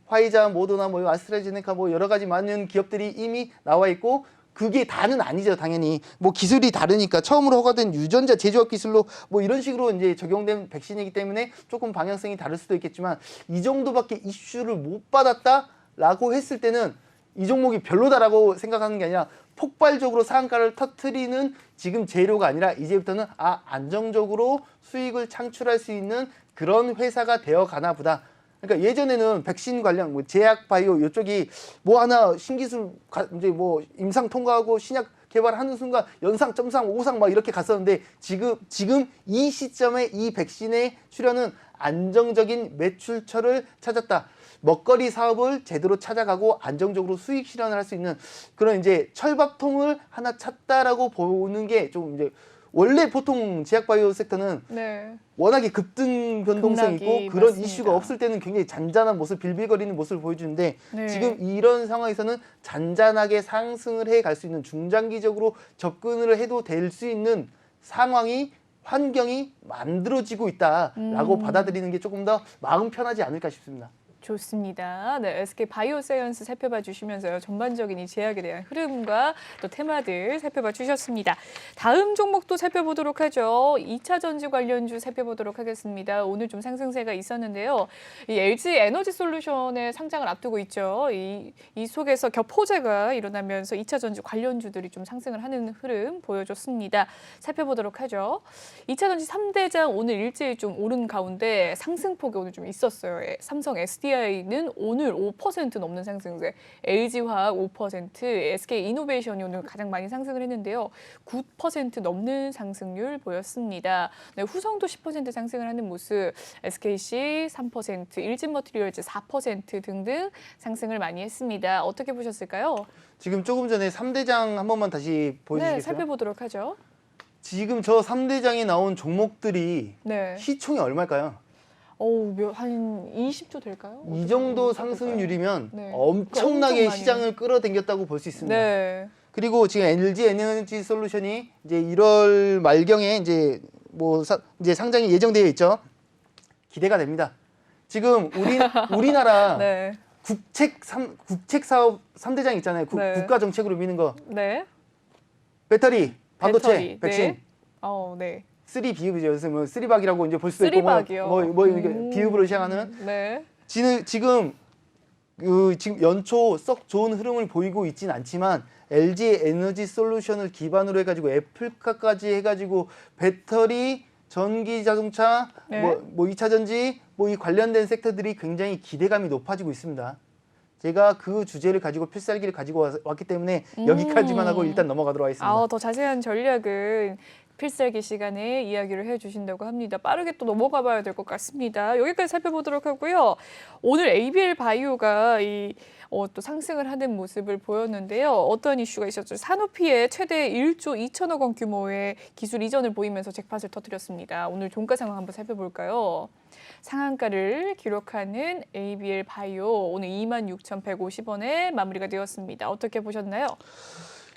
화이자, 모더나, 뭐 아스트라제네카 뭐 여러 가지 많은 기업들이 이미 나와 있고 그게 다는 아니죠, 당연히. 뭐 기술이 다르니까 처음으로 허가된 유전자 제조업 기술로 뭐 이런 식으로 이제 적용된 백신이기 때문에 조금 방향성이 다를 수도 있겠지만 이 정도밖에 이슈를 못 받았다라고 했을 때는 이 종목이 별로다라고 생각하는 게 아니라 폭발적으로 상한가를 터트리는 지금 재료가 아니라 이제부터는 안정적으로 수익을 창출할 수 있는 그런 회사가 되어 가나 보다. 그러니까 예전에는 백신 관련 뭐 제약 바이오 이쪽이 뭐 하나 신기술 이제 뭐 임상 통과하고 신약 개발하는 순간 연상, 점상, 오상 막 이렇게 갔었는데 지금 이 시점에 이 백신의 출현은 안정적인 매출처를 찾았다. 먹거리 사업을 제대로 찾아가고 안정적으로 수익 실현을 할 수 있는 그런 이제 철밥통을 하나 찾다라고 보는 게 좀 이제 원래 보통 제약바이오 섹터는 네. 워낙에 급등 변동성이 급락이 있고 그런 맞습니다. 이슈가 없을 때는 굉장히 잔잔한 모습, 빌빌거리는 모습을 보여주는데 네. 지금 이런 상황에서는 잔잔하게 상승을 해 갈 수 있는 중장기적으로 접근을 해도 될 수 있는 상황이 환경이 만들어지고 있다라고 받아들이는 게 조금 더 마음 편하지 않을까 싶습니다. 좋습니다. 네, SK 바이오사이언스 살펴봐 주시면서요. 전반적인 이 제약에 대한 흐름과 또 테마들 살펴봐 주셨습니다. 다음 종목도 살펴보도록 하죠. 2차 전지 관련주 살펴보도록 하겠습니다. 오늘 좀 상승세가 있었는데요. 이 LG 에너지 솔루션의 상장을 앞두고 있죠. 이 속에서 겹호재가 일어나면서 2차 전지 관련주들이 좀 상승을 하는 흐름 보여줬습니다. 살펴보도록 하죠. 2차 전지 3대장 오늘 일제히 좀 오른 가운데 상승폭이 오늘 좀 있었어요. 삼성 SDI는 오늘 5% 넘는 상승세, LG화학 5%, SK이노베이션이 오늘 가장 많이 상승을 했는데요. 9% 넘는 상승률 보였습니다. 네, 후성도 10% 상승을 하는 모습, SKC 3%, 일진머티리얼즈 4% 등등 상승을 많이 했습니다. 어떻게 보셨을까요? 지금 조금 전에 3대장 한 번만 다시 보여주시겠어요? 네, 살펴보도록 하죠. 지금 저 3대장에 나온 종목들이 네. 시총이 얼마일까요? 한 20조 될까요? 이 정도 상승률이면 네. 엄청나게 엄청 시장을 끌어당겼다고 볼 수 있습니다. 네. 그리고 지금 LG 에너지 솔루션이 이제 1월 말경에 이제 이제 상장이 예정되어 있죠. 기대가 됩니다. 지금 우리나라 네. 국책 사업 3대장 있잖아요. 네. 국가 정책으로 미는 거. 네. 배터리, 반도체, 배터리, 백신. 네. 네. 3비읍이죠. 요새 뭐 3박이라고 이제 볼 수도 있고 쓰리박이요. 뭐 이렇게 비읍으로 시작하는 네. 지금 지금 연초 썩 좋은 흐름을 보이고 있진 않지만 LG 에너지 솔루션을 기반으로 해가지고 애플카까지 해가지고 배터리, 전기 자동차, 네. 뭐 2차 전지, 뭐 이 관련된 섹터들이 굉장히 기대감이 높아지고 있습니다. 제가 그 주제를 가지고 필살기를 가지고 왔기 때문에 여기까지만 하고 일단 넘어가도록 하겠습니다. 더 자세한 전략은 필살기 시간에 이야기를 해주신다고 합니다. 빠르게 또 넘어가 봐야 될 것 같습니다. 여기까지 살펴보도록 하고요. 오늘 ABL 바이오가 또 상승을 하는 모습을 보였는데요. 어떤 이슈가 있었죠? 산오피에 최대 1조 2천억 원 규모의 기술 이전을 보이면서 잭팟을 터뜨렸습니다. 오늘 종가 상황 한번 살펴볼까요? 상한가를 기록하는 ABL 바이오 오늘 26,150원에 마무리가 되었습니다. 어떻게 보셨나요?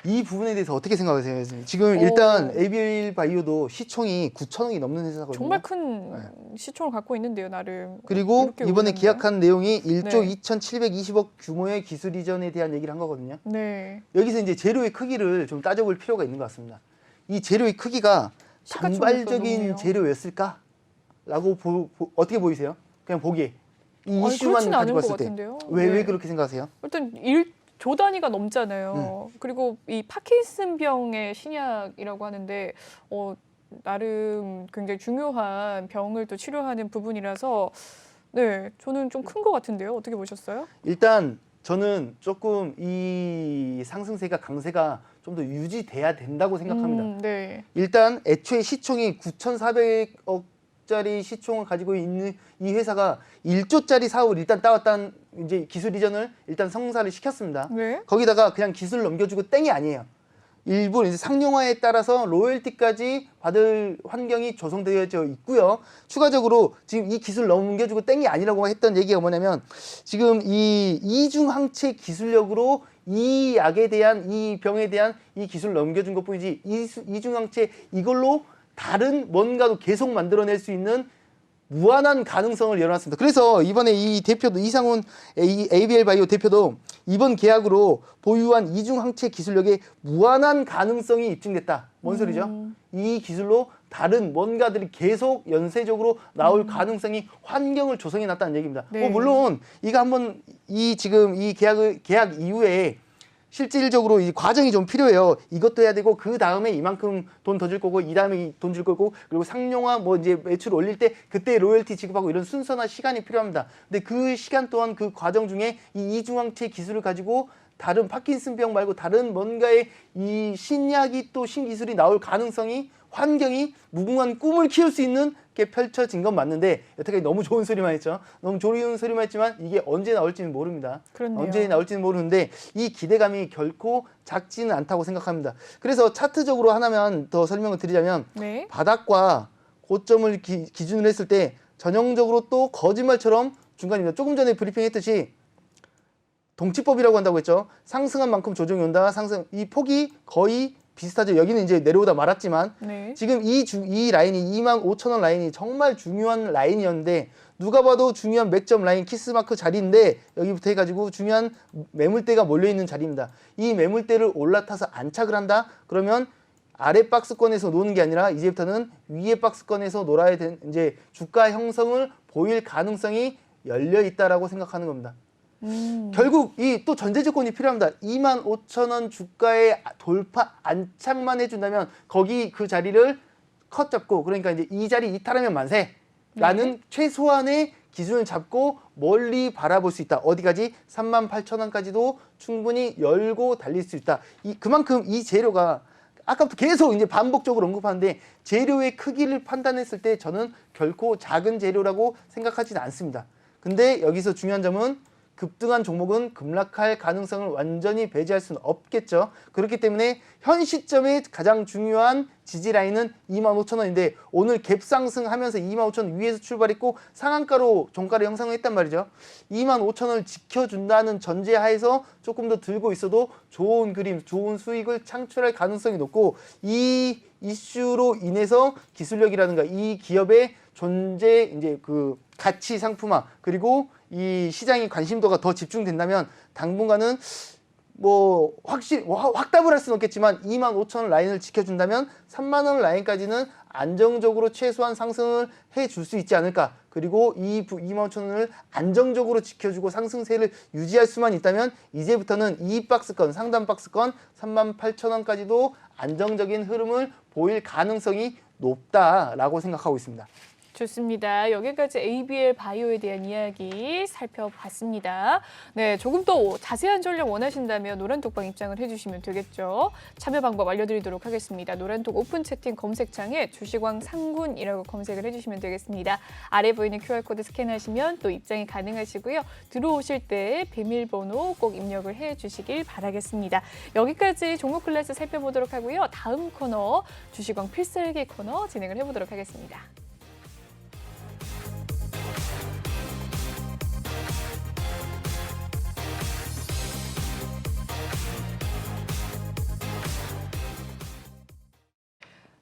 이 부분에 대해서 어떻게 생각하세요? 지금 일단 ABL 바이오도 시총이 9천억이 넘는 회사거든요. 정말 큰 시총을 갖고 있는데요, 나름. 그리고 이렇게 이번에 오르네요. 계약한 내용이 1조 네. 2,720억 규모의 기술 이전에 대한 얘기를 한 거거든요. 네. 여기서 이제 재료의 크기를 좀 따져볼 필요가 있는 것 같습니다. 이 재료의 크기가 시가총액도 단발적인 높네요. 재료였을까? 라고 어떻게 보이세요? 그냥 보기에. 이 아니, 이슈만 그렇진 않은 가지고 것 봤을 때. 같은데요. 왜 네. 그렇게 생각하세요? 일단 1조 단위가 넘잖아요. 그리고 이 파킨슨병의 신약이라고 하는데 나름 굉장히 중요한 병을 또 치료하는 부분이라서 네, 저는 좀 큰 것 같은데요. 어떻게 보셨어요? 일단 저는 조금 이 상승세가 강세가 좀 더 유지돼야 된다고 생각합니다. 네. 일단 애초에 시총이 9,400억짜리 시총을 가지고 있는 이 회사가 1조짜리 사업을 일단 따왔다는 이제 기술 이전을 일단 성사를 시켰습니다. 네. 거기다가 그냥 기술 넘겨주고 땡이 아니에요. 일부 이제 상용화에 따라서 로열티까지 받을 환경이 조성되어져 있고요. 추가적으로 지금 이 기술 넘겨주고 땡이 아니라고 했던 얘기가 뭐냐면 지금 이 이중항체 기술력으로 이 약에 대한 이 병에 대한 이 기술을 넘겨준 것뿐이지 이중항체 이걸로 다른 뭔가도 계속 만들어낼 수 있는 무한한 가능성을 열어놨습니다. 그래서 이번에 이 대표도 이상훈 ABL 바이오 대표도 이번 계약으로 보유한 이중항체 기술력에 무한한 가능성이 입증됐다. 뭔 소리죠? 이 기술로 다른 뭔가들이 계속 연쇄적으로 나올 가능성이 환경을 조성해 놨다는 얘기입니다. 네. 물론 이거 한번 지금 이 계약 이후에 실질적으로 이 과정이 좀 필요해요. 이것도 해야 되고 그 다음에 이만큼 돈 더 줄 거고 이 다음에 돈 줄 거고 그리고 상용화 뭐 이제 매출 올릴 때 그때 로열티 지급하고 이런 순서나 시간이 필요합니다. 근데 그 시간 동안 그 과정 중에 이 이중항체 기술을 가지고 다른 파킨슨병 말고 다른 뭔가의 이 신약이 또 신기술이 나올 가능성이 환경이 무궁한 꿈을 키울 수 있는 게 펼쳐진 건 맞는데 여태까지 너무 좋은 소리만 했죠. 너무 좋은 소리만 했지만 이게 언제 나올지는 모릅니다. 그렇네요. 언제 나올지는 모르는데 이 기대감이 결코 작지는 않다고 생각합니다. 그래서 차트적으로 하나만 더 설명을 드리자면 네. 바닥과 고점을 기준으로 했을 때 전형적으로 또 거짓말처럼 중간입니다. 조금 전에 브리핑했듯이 동치법이라고 한다고 했죠. 상승한 만큼 조정이 온다. 이 폭이 거의 비슷하죠. 여기는 이제 내려오다 말았지만 네. 지금 이 라인이 25,000원 라인이 정말 중요한 라인이었는데 누가 봐도 중요한 맥점 라인 키스마크 자리인데 여기부터 해가지고 중요한 매물대가 몰려있는 자리입니다. 이 매물대를 올라타서 안착을 한다? 그러면 아래 박스권에서 노는 게 아니라 이제부터는 위에 박스권에서 놀아야 되는 이제 주가 형성을 보일 가능성이 열려 있다라고 생각하는 겁니다. 결국 이 또 전제 조건이 필요합니다. 25,000원 주가에 돌파 안착만 해준다면 거기 그 자리를 컷 잡고 그러니까 이제 이 자리 이탈하면 만세라는 네. 최소한의 기준을 잡고 멀리 바라볼 수 있다. 어디까지? 38,000원까지도 충분히 열고 달릴 수 있다. 그만큼 이 재료가 아까부터 계속 이제 반복적으로 언급하는데 재료의 크기를 판단했을 때 저는 결코 작은 재료라고 생각하지는 않습니다. 근데 여기서 중요한 점은 급등한 종목은 급락할 가능성을 완전히 배제할 수는 없겠죠. 그렇기 때문에 현 시점에 가장 중요한 지지 라인은 25,000원인데 오늘 갭 상승하면서 25,000원 위에서 출발했고 상한가로 종가를 형성했단 말이죠. 25,000원을 지켜준다는 전제하에서 조금 더 들고 있어도 좋은 그림, 좋은 수익을 창출할 가능성이 높고 이 이슈로 인해서 기술력이라든가 이 기업의 존재 이제 그 가치 상품화 그리고 이 시장의 관심도가 더 집중된다면 당분간은 뭐 확답을 할 수는 없겠지만 25,000원 라인을 지켜준다면 3만원 라인까지는 안정적으로 최소한 상승을 해줄 수 있지 않을까. 그리고 이 25,000원을 안정적으로 지켜주고 상승세를 유지할 수만 있다면 이제부터는 이 박스권, 상단 박스권 38,000원까지도 안정적인 흐름을 보일 가능성이 높다라고 생각하고 있습니다. 좋습니다. 여기까지 ABL 바이오에 대한 이야기 살펴봤습니다. 네, 조금 더 자세한 전략 원하신다면 노란톡방 입장을 해주시면 되겠죠. 참여 방법 알려드리도록 하겠습니다. 노란톡 오픈 채팅 검색창에 주식왕 상군이라고 검색을 해주시면 되겠습니다. 아래 보이는 QR코드 스캔하시면 또 입장이 가능하시고요. 들어오실 때 비밀번호 꼭 입력을 해주시길 바라겠습니다. 여기까지 종목 클래스 살펴보도록 하고요. 다음 코너 주식왕 필살기 코너 진행을 해보도록 하겠습니다.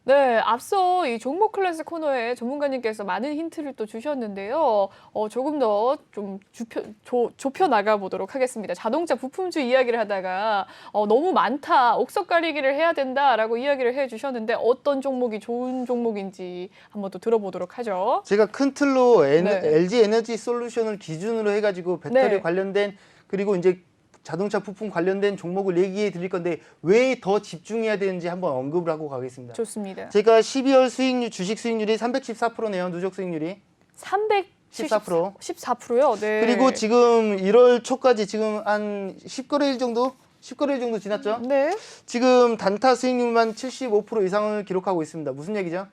네, 앞서 이 종목 클래스 코너에 전문가님께서 많은 힌트를 또 주셨는데요. 조금 더 좀 좁혀 나가 보도록 하겠습니다. 자동차 부품주 이야기를 하다가 너무 많다, 옥석 가리기를 해야 된다라고 이야기를 해주셨는데 어떤 종목이 좋은 종목인지 한번 또 들어보도록 하죠. 제가 큰 틀로 네. LG 에너지 솔루션을 기준으로 해가지고 배터리 네. 관련된 그리고 이제 자동차 부품 관련된 종목을 얘기해 드릴 건데 왜 더 집중해야 되는지 한번 언급을 하고 가겠습니다. 좋습니다. 제가 12월 수익률 주식 수익률이 314%네요. 누적 수익률이 314%. 14%요? 네. 그리고 지금 1월 초까지 지금 한 10거래일 정도 지났죠? 네. 지금 단타 수익률만 75% 이상을 기록하고 있습니다. 무슨 얘기죠?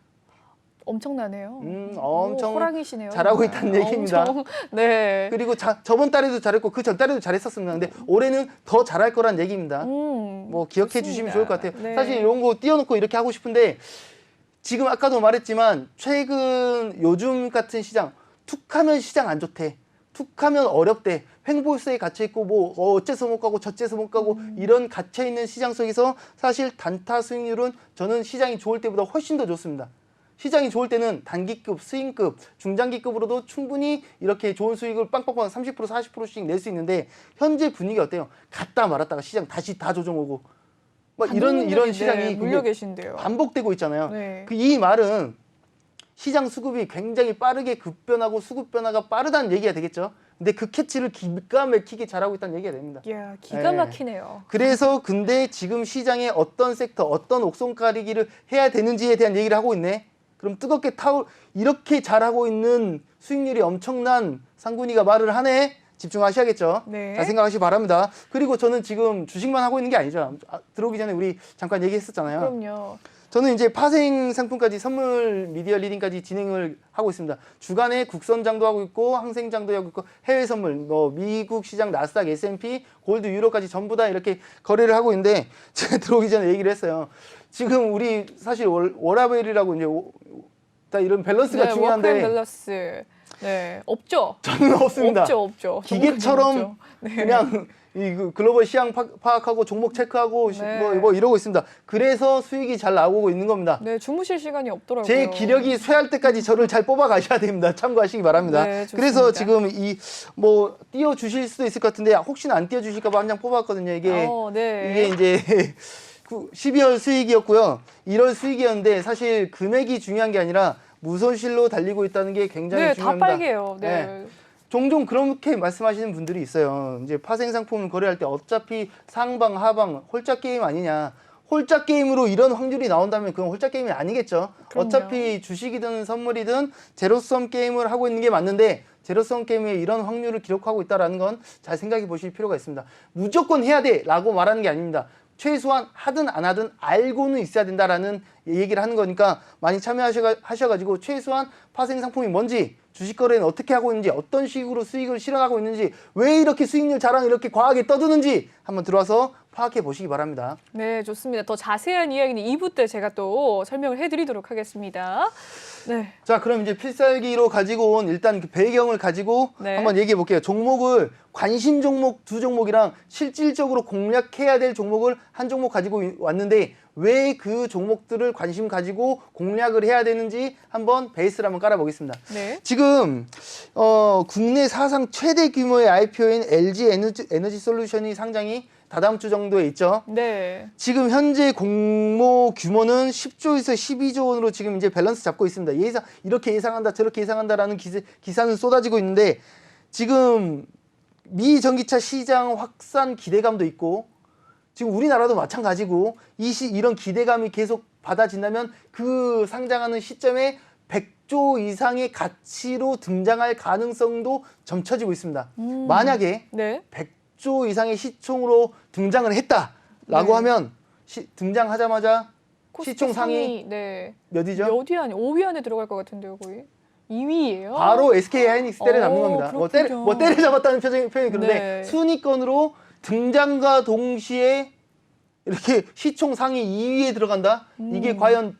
엄청나네요. 엄청 호랑이시네요. 잘하고 정말. 있다는 얘기입니다. 엄청, 네. 그리고 저번 달에도 잘했고 그 전달에도 잘했었습니다. 근데 올해는 더 잘할 거란 얘기입니다. 뭐 기억해 좋습니다. 주시면 좋을 것 같아요. 네. 사실 이런 거 띄워놓고 이렇게 하고 싶은데 지금 아까도 말했지만 최근 요즘 같은 시장 툭하면 시장 안 좋대. 툭하면 어렵대. 횡보세에 갇혀 있고 뭐 어째서 못 가고 저째서 못 가고 이런 갇혀 있는 시장 속에서 사실 단타 수익률은 저는 시장이 좋을 때보다 훨씬 더 좋습니다. 시장이 좋을 때는 단기급, 스윙급, 중장기급으로도 충분히 이렇게 좋은 수익을 빵빵빵 30% 40%씩 낼 수 있는데 현재 분위기 어때요? 갔다 말았다가 시장 다시 다 조정 오고 막 이런 시장이 물려 계신데요. 반복되고 있잖아요. 네. 이 말은 시장 수급이 굉장히 빠르게 급변하고 수급 변화가 빠르다는 얘기가 되겠죠. 근데 그 캐치를 기가 막히게 잘하고 있다는 얘기가 됩니다. 이야, 기가 막히네요. 그래서 근데 지금 시장에 어떤 섹터, 어떤 옥손 가리기를 해야 되는지에 대한 얘기를 하고 있네. 그럼 뜨겁게 이렇게 잘하고 있는 수익률이 엄청난 상군이가 말을 하네. 집중하셔야겠죠. 네. 잘 생각하시기 바랍니다. 그리고 저는 지금 주식만 하고 있는 게 아니죠. 들어오기 전에 우리 잠깐 얘기했었잖아요. 그럼요. 저는 이제 파생 상품까지 선물 미디어 리딩까지 진행을 하고 있습니다. 주간에 국선장도 하고 있고 항생장도 하고 있고 해외 선물 뭐 미국 시장 나스닥 S&P 골드 유로까지 전부 다 이렇게 거래를 하고 있는데 제가 들어오기 전에 얘기를 했어요. 지금 우리 사실 워라벨이라고 이제 다 이런 밸런스가 네, 중요한데 워크앤 밸런스. 네, 없죠. 저는 없습니다. 없죠. 기계처럼 없죠. 네. 그냥 이 글로벌 시장 파악하고 종목 체크하고 네. 뭐 이러고 있습니다. 그래서 수익이 잘 나오고 있는 겁니다. 네, 주무실 시간이 없더라고요. 제 기력이 쇠할 때까지 저를 잘 뽑아 가셔야 됩니다. 참고하시기 바랍니다. 네, 좋습니다. 그래서 지금 뭐 띄워 주실 수도 있을 것 같은데 혹시나 안 띄워 주실까 봐 한 장 뽑았거든요. 이게 네. 이제 12월 수익이었고요. 1월 수익이었는데 사실 금액이 중요한 게 아니라 무손실로 달리고 있다는 게 굉장히 네, 중요합니다. 다 빨개요. 네. 종종 그렇게 말씀하시는 분들이 있어요. 이제 파생 상품을 거래할 때 어차피 상방, 하방, 홀짝 게임 아니냐. 홀짝 게임으로 이런 확률이 나온다면 그건 홀짝 게임이 아니겠죠. 그럼요. 어차피 주식이든 선물이든 제로섬 게임을 하고 있는 게 맞는데 제로섬 게임에 이런 확률을 기록하고 있다는 건 잘 생각해 보실 필요가 있습니다. 무조건 해야 돼라고 말하는 게 아닙니다. 최소한 하든 안 하든 알고는 있어야 된다라는 얘기를 하는 거니까 많이 참여하셔가지고 최소한 파생 상품이 뭔지 주식 거래는 어떻게 하고 있는지 어떤 식으로 수익을 실현하고 있는지 왜 이렇게 수익률 자랑 이렇게 과하게 떠드는지 한번 들어와서 파악해 보시기 바랍니다. 네, 좋습니다. 더 자세한 이야기는 2부 때 제가 또 설명을 해드리도록 하겠습니다. 네. 자, 그럼 이제 필살기로 가지고 온 일단 그 배경을 가지고 네. 한번 얘기해 볼게요. 종목을 관심 종목 2종목이랑 실질적으로 공략해야 될 종목을 한 종목 가지고 왔는데 왜 그 종목들을 관심 가지고 공략을 해야 되는지 한번 베이스를 한번 깔아보겠습니다. 네. 지금 국내 사상 최대 규모의 IPO인 LG 에너지 솔루션이 상장이 다다음 주 정도에 있죠. 네. 지금 현재 공모 규모는 10조에서 12조 원으로 지금 이제 밸런스 잡고 있습니다. 이렇게 예상한다, 저렇게 예상한다라는 기사는 쏟아지고 있는데 지금 미 전기차 시장 확산 기대감도 있고 지금 우리나라도 마찬가지고 이런 기대감이 계속 받아진다면 그 상장하는 시점에 100조 이상의 가치로 등장할 가능성도 점쳐지고 있습니다. 만약에 네. 100조 이상의 시총으로 등장을 했다라고 네. 하면 등장하자마자 코스피 시총 상위 네. 몇이죠? 몇 위 안에 5위 안에 들어갈 것 같은데요, 거의. 2위예요. 바로 SK 하이닉스 때려잡는 겁니다. 그렇군요. 뭐 때려잡았다는 표현이 그런데 네. 순위권으로 등장과 동시에 이렇게 시총 상위 2위에 들어간다? 이게 과연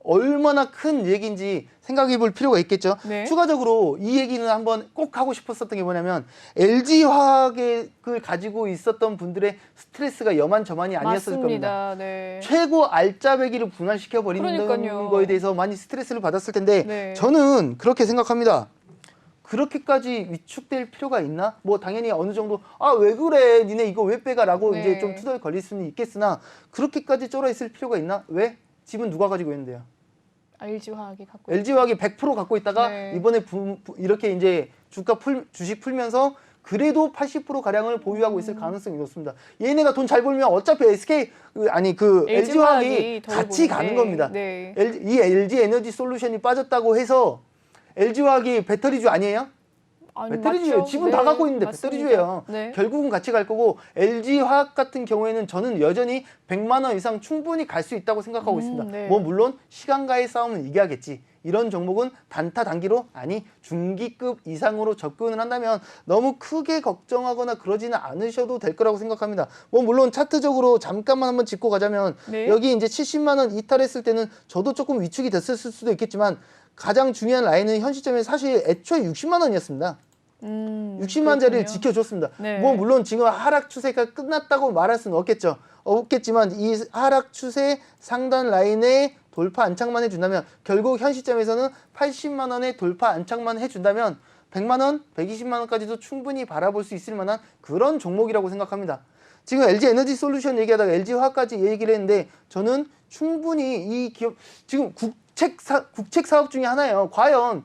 얼마나 큰 얘기인지 생각해 볼 필요가 있겠죠. 네. 추가적으로 이 얘기는 한번 꼭 하고 싶었던 게 뭐냐면 LG화학을 가지고 있었던 분들의 스트레스가 여만저만이 아니었을 겁니다. 맞습니다. 네. 최고 알짜배기를 분할시켜 버리는 그러니까요. 거에 대해서 많이 스트레스를 받았을 텐데 네. 저는 그렇게 생각합니다. 그렇게까지 위축될 필요가 있나? 뭐 당연히 어느 정도 왜 그래 니네 이거 왜 빼가라고 네. 이제 좀 투덜 걸릴 수는 있겠으나 그렇게까지 쫄아 있을 필요가 있나? 왜? 집은 누가 가지고 있는데요? LG화학이 갖고 LG화학이 100% 갖고 있다가 네. 이번에 이렇게 이제 주식 풀면서 그래도 80% 가량을 보유하고 있을 가능성이 높습니다. 얘네가 돈 잘 벌면 어차피 LG화학이 같이 가는 겁니다. 네. 이 LG 에너지 솔루션이 빠졌다고 해서 LG화학이 배터리주 아니에요? 아니, 배터리주예요. 맞죠? 지분 네, 다 갖고 있는데 맞습니다. 배터리주예요. 네. 결국은 같이 갈 거고 LG화학 같은 경우에는 저는 여전히 100만 원 이상 충분히 갈 수 있다고 생각하고 있습니다. 네. 뭐 물론 시간과의 싸움은 이겨야겠지. 이런 종목은 단타 단기로 아니 중기급 이상으로 접근을 한다면 너무 크게 걱정하거나 그러지는 않으셔도 될 거라고 생각합니다. 뭐 물론 차트적으로 잠깐만 한번 짚고 가자면 네. 여기 이제 70만 원 이탈했을 때는 저도 조금 위축이 됐을 수도 있겠지만 가장 중요한 라인은 현 시점에 사실 애초에 60만 원이었습니다. 60만 자리를 그렇군요. 지켜줬습니다. 네. 뭐 물론 지금 하락 추세가 끝났다고 말할 수는 없겠지만 이 하락 추세 상단 라인에 돌파 안착만 해준다면 결국 현 시점에서는 80만 원에 돌파 안착만 해준다면 100만 원, 120만 원까지도 충분히 바라볼 수 있을 만한 그런 종목이라고 생각합니다. 지금 LG 에너지 솔루션 얘기하다가 LG 화학까지 얘기를 했는데 저는 충분히 이 기업 지금 국책 사업 중에 하나예요. 과연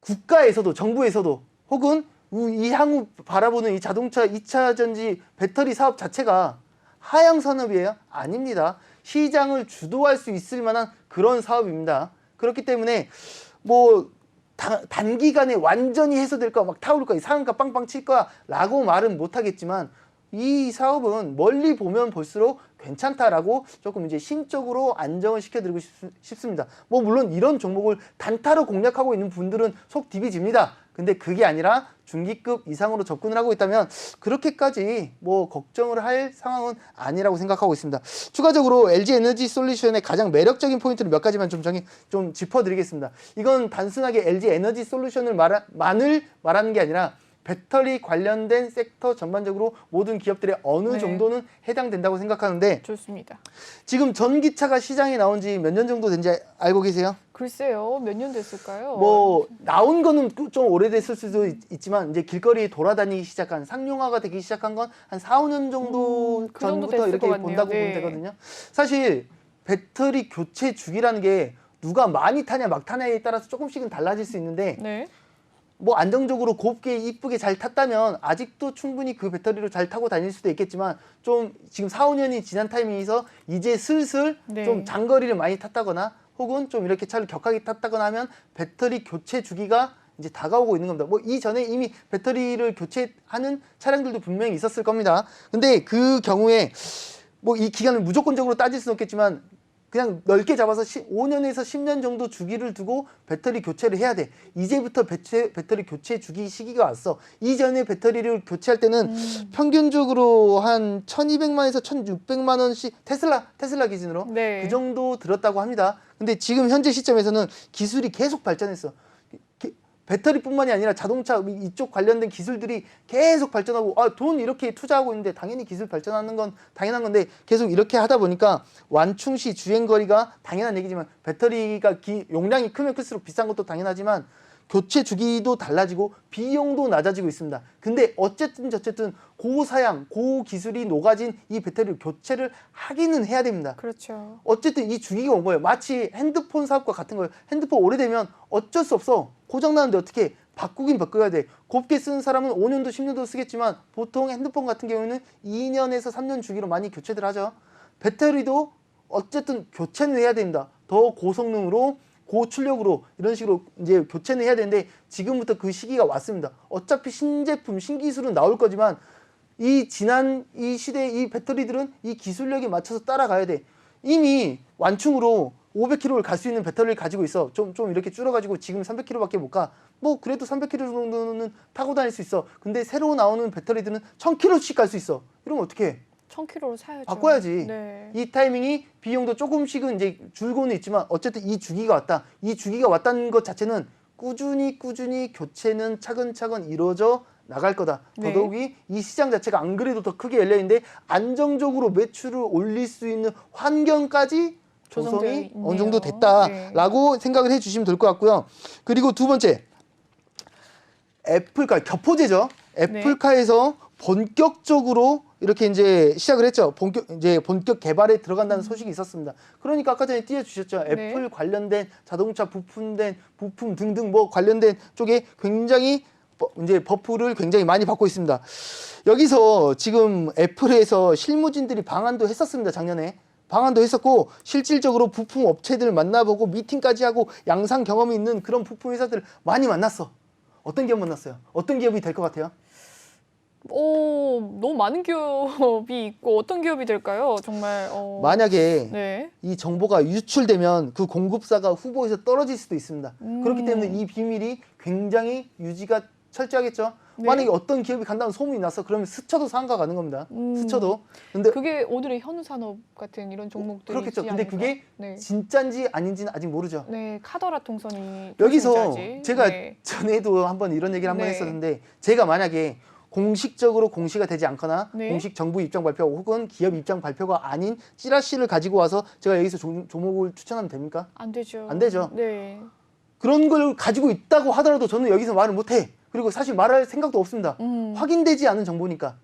국가에서도 정부에서도 혹은 이 향후 바라보는 이 자동차 2차 전지 배터리 사업 자체가 하향 산업이에요? 아닙니다. 시장을 주도할 수 있을 만한 그런 사업입니다. 그렇기 때문에 뭐 단기간에 완전히 해소될 거야, 막 타오를 거야, 상한가 빵빵 칠 거야 라고 말은 못하겠지만 이 사업은 멀리 보면 볼수록 괜찮다라고 조금 이제 심적으로 안정을 시켜드리고 싶습니다. 뭐 물론 이런 종목을 단타로 공략하고 있는 분들은 속 디비집니다. 근데 그게 아니라 중기급 이상으로 접근을 하고 있다면 그렇게까지 뭐 걱정을 할 상황은 아니라고 생각하고 있습니다. 추가적으로 LG 에너지 솔루션의 가장 매력적인 포인트를 몇 가지만 좀 짚어드리겠습니다. 이건 단순하게 LG 에너지 솔루션을 말하는 게 아니라 배터리 관련된 섹터 전반적으로 모든 기업들의 어느 네. 정도는 해당된다고 생각하는데 좋습니다. 지금 전기차가 시장에 나온 지 몇 년 정도 된지 알고 계세요? 글쎄요, 몇 년 됐을까요? 뭐 나온 거는 좀 오래됐을 수도 있지만 이제 길거리에 돌아다니기 시작한 상용화가 되기 시작한 건 한 4, 5년 정도 그 정도 전부터 됐을 이렇게 것 같네요. 본다고 네. 보면 되거든요. 사실 배터리 교체 주기라는 게 누가 많이 타냐 막 타냐에 따라서 조금씩은 달라질 수 있는데 네. 뭐 안정적으로 곱게 이쁘게 잘 탔다면 아직도 충분히 그 배터리로 잘 타고 다닐 수도 있겠지만 좀 지금 4, 5년이 지난 타이밍에서 이제 슬슬 네. 좀 장거리를 많이 탔다거나 혹은 좀 이렇게 차를 격하게 탔다거나 하면 배터리 교체 주기가 이제 다가오고 있는 겁니다. 뭐 이전에 이미 배터리를 교체하는 차량들도 분명히 있었을 겁니다. 근데 그 경우에 뭐 이 기간을 무조건적으로 따질 수는 없겠지만 그냥 넓게 잡아서 5년에서 10년 정도 주기를 두고 배터리 교체를 해야 돼. 이제부터 배터리 교체 주기 시기가 왔어. 이전에 배터리를 교체할 때는 평균적으로 한 1200만에서 1600만 원씩 테슬라 기준으로 네. 그 정도 들었다고 합니다. 근데 지금 현재 시점에서는 기술이 계속 발전했어. 배터리뿐만이 아니라 자동차 이쪽 관련된 기술들이 계속 발전하고 돈 이렇게 투자하고 있는데 당연히 기술 발전하는 건 당연한 건데 계속 이렇게 하다 보니까 완충시 주행거리가 당연한 얘기지만 배터리가 용량이 크면 클수록 비싼 것도 당연하지만 교체 주기도 달라지고 비용도 낮아지고 있습니다. 근데 어쨌든 고사양, 고기술이 녹아진 이 배터리를 교체를 하기는 해야 됩니다. 그렇죠. 어쨌든 이 주기가 온 거예요. 마치 핸드폰 사업과 같은 거예요. 핸드폰 오래되면 어쩔 수 없어. 고장나는데 어떻게 바꾸긴 바꿔야 돼. 곱게 쓰는 사람은 5년도 10년도 쓰겠지만 보통 핸드폰 같은 경우에는 2년에서 3년 주기로 많이 교체들 하죠. 배터리도 어쨌든 교체는 해야 됩니다. 더 고성능으로 고출력으로 이런 식으로 이제 교체는 해야 되는데 지금부터 그 시기가 왔습니다. 어차피 신제품, 신기술은 나올 거지만 지난 이 시대의 이 배터리들은 이 기술력에 맞춰서 따라가야 돼. 이미 완충으로 500km를 갈 수 있는 배터리를 가지고 있어. 좀 이렇게 줄여가지고 지금 300km밖에 못 가. 뭐 그래도 300km 정도는 타고 다닐 수 있어. 근데 새로 나오는 배터리들은 1000km씩 갈 수 있어. 이러면 어떻게 해? 1000kg로 사야죠. 바꿔야지. 네. 이 타이밍이 비용도 조금씩은 이제 줄고는 있지만 어쨌든 이 주기가 왔다. 이 주기가 왔다는 것 자체는 꾸준히 교체는 차근차근 이루어져 나갈 거다. 네. 더더욱이 이 시장 자체가 안 그래도 더 크게 열려 있는데 안정적으로 매출을 올릴 수 있는 환경까지 조성이 어느 정도 됐다라고 생각을 해주시면 될 것 같고요. 그리고 두 번째, 애플카 교포제죠. 애플카에서 본격적으로 이렇게 이제 시작을 했죠. 본격 개발에 들어간다는 소식이 있었습니다. 그러니까 아까 전에 띄워주셨죠. 애플 관련된 자동차 부품 등등 뭐 관련된 쪽에 굉장히 이제 버프를 굉장히 많이 받고 있습니다. 여기서 지금 애플에서 실무진들이 방한도 했었습니다. 작년에. 방한도 했었고 실질적으로 부품 업체들 만나보고 미팅까지 하고 양상 경험이 있는 그런 부품 회사들 많이 만났어. 어떤 기업 만났어요? 어떤 기업이 될 것 같아요? 너무 많은 기업이 있고 어떤 기업이 될까요? 정말 만약에 네. 이 정보가 유출되면 그 공급사가 후보에서 떨어질 수도 있습니다. 그렇기 때문에 음. 이 비밀이 굉장히 유지가 철저하겠죠. 네. 만약에 어떤 기업이 간다는 소문이 났어. 그러면 스쳐도 상가 가는 겁니다. 스쳐도. 근데 그게 오늘의 현우산업 같은 이런 종목들이 그렇겠죠. 근데 그게 네. 진짜인지 아닌지는 아직 모르죠. 네, 카더라 통선이 여기서 진짜지. 제가 네. 전에도 한번 이런 얘기를 한번 네. 했었는데 제가 만약에 공식적으로 공시가 되지 않거나 네. 공식 정부 입장 발표 혹은 기업 입장 발표가 아닌 찌라시를 가지고 와서 제가 여기서 종목을 추천하면 됩니까? 안 되죠. 안 되죠. 네. 그런 걸 가지고 있다고 하더라도 저는 여기서 말을 못해. 그리고 사실 말할 생각도 없습니다. 확인되지 않은 정보니까.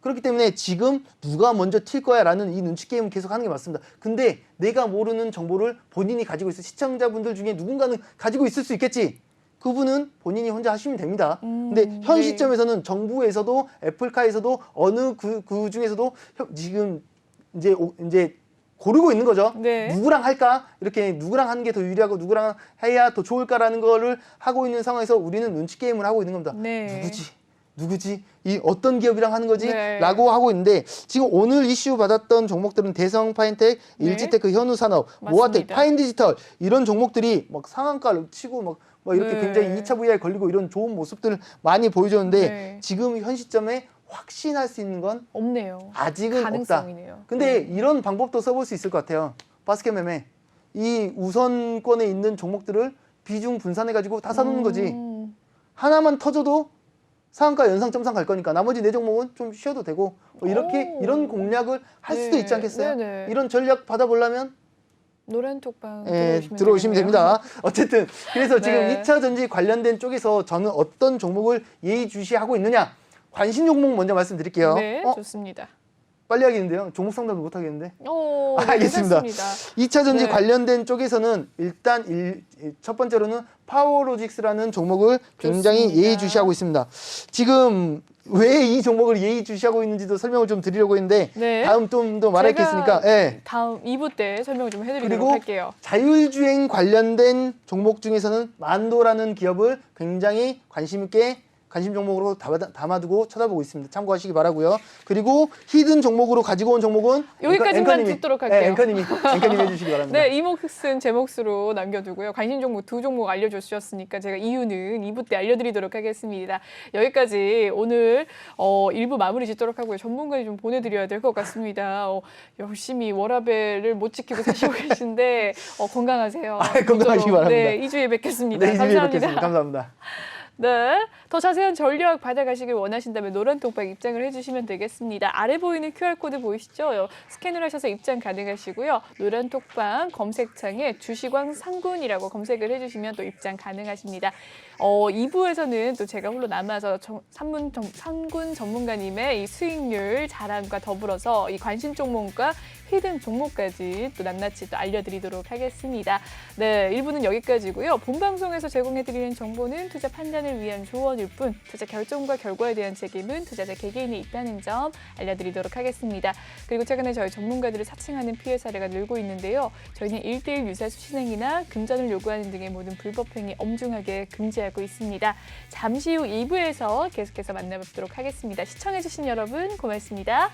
그렇기 때문에 지금 누가 먼저 튈 거야 라는 이 눈치 게임을 계속 하는 게 맞습니다. 근데 내가 모르는 정보를 본인이 가지고 있어. 시청자분들 중에 누군가는 가지고 있을 수 있겠지. 그분은 본인이 혼자 하시면 됩니다. 근데 현 네. 시점에서는 정부에서도 애플카에서도 어느 그 중에서도 지금 이제 고르고 있는 거죠. 네. 누구랑 할까? 이렇게 누구랑 하는 게 더 유리하고 누구랑 해야 더 좋을까라는 거를 하고 있는 상황에서 우리는 눈치 게임을 하고 있는 겁니다. 네. 누구지? 이 어떤 기업이랑 하는 거지? 네. 라고 하고 있는데 지금 오늘 이슈 받았던 종목들은 대성 파인텍, 네. 일지테크, 현우산업, 맞습니다. 모아텍, 파인디지털 이런 종목들이 막 상한가를 치고 막 이렇게 네. 굉장히 2차 VI 걸리고 이런 좋은 모습들을 많이 보여줬는데 네. 지금 현 시점에 확신할 수 있는 건 없네요. 아직은 없다. 가능성이네요. 근데 이런 방법도 써볼 수 있을 것 같아요. 바스켓 매매. 이 우선권에 있는 종목들을 비중 분산해가지고 다 사놓는 거지. 하나만 터져도 상한가 연상점상 갈 거니까 나머지 네 종목은 좀 쉬어도 되고 뭐 이렇게 오. 이런 공략을 할 수도 네. 있지 않겠어요? 네네. 이런 전략 받아보려면 노란 톡방 들어오시면 되겠네요. 됩니다. 어쨌든 그래서 지금 네. 2차 전지 관련된 쪽에서 저는 어떤 종목을 예의주시하고 있느냐 관심 종목 먼저 말씀드릴게요. 네, 좋습니다. 빨리 하겠는데요. 종목 상담도 못 하겠는데. 오, 알겠습니다. 괜찮습니다. 2차 전지 네. 관련된 쪽에서는 일단 첫 번째로는 파워로직스라는 종목을 굉장히 좋습니다. 예의주시하고 있습니다. 지금 왜 이 종목을 예의주시하고 있는지도 설명을 좀 드리려고 했는데 네. 다음 좀 더 말할 게 제가 있으니까 예. 다음 2부 때 설명 좀 해드리도록 그리고 할게요. 자율주행 관련된 종목 중에서는 만도라는 기업을 굉장히 관심 종목으로 담아두고 쳐다보고 있습니다. 참고하시기 바라고요. 그리고 히든 종목으로 가지고 온 종목은 여기까지만 앵커님이, 듣도록 할게요. 네, 앵커님이 해주시기 바랍니다. 네, 이목슨 제 몫으로 남겨두고요. 관심 종목 2종목 알려주셨으니까 제가 이유는 2부 때 알려드리도록 하겠습니다. 여기까지 오늘 1부 마무리 짓도록 하고요. 전문가님 좀 보내드려야 될 것 같습니다. 열심히 워라밸을 못 지키고 사시고 계신데 건강하세요. 건강하시기 바랍니다. 네, 2주에 뵙겠습니다. 네, 이주에 감사합니다. 뵙겠습니다. 감사합니다. 네, 더 자세한 전략 받아가시길 원하신다면 노란톡방 입장을 해주시면 되겠습니다. 아래 보이는 QR코드 보이시죠? 스캔을 하셔서 입장 가능하시고요. 노란톡방 검색창에 주식왕 상군이라고 검색을 해주시면 또 입장 가능하십니다. 2부에서는 또 제가 홀로 남아서 상군 전문가님의 이 수익률 자랑과 더불어서 이 관심 종목과 히든 종목까지 또 낱낱이 또 알려드리도록 하겠습니다. 네, 1부는 여기까지고요. 본 방송에서 제공해드리는 정보는 투자 판단을 위한 조언일 뿐 투자 결정과 결과에 대한 책임은 투자자 개개인이 있다는 점 알려드리도록 하겠습니다. 그리고 최근에 저희 전문가들을 사칭하는 피해 사례가 늘고 있는데요. 저희는 1:1 유사 수신행위나 금전을 요구하는 등의 모든 불법 행위 엄중하게 금지하고 있습니다. 잠시 후 2부에서 계속해서 만나뵙도록 하겠습니다. 시청해주신 여러분 고맙습니다.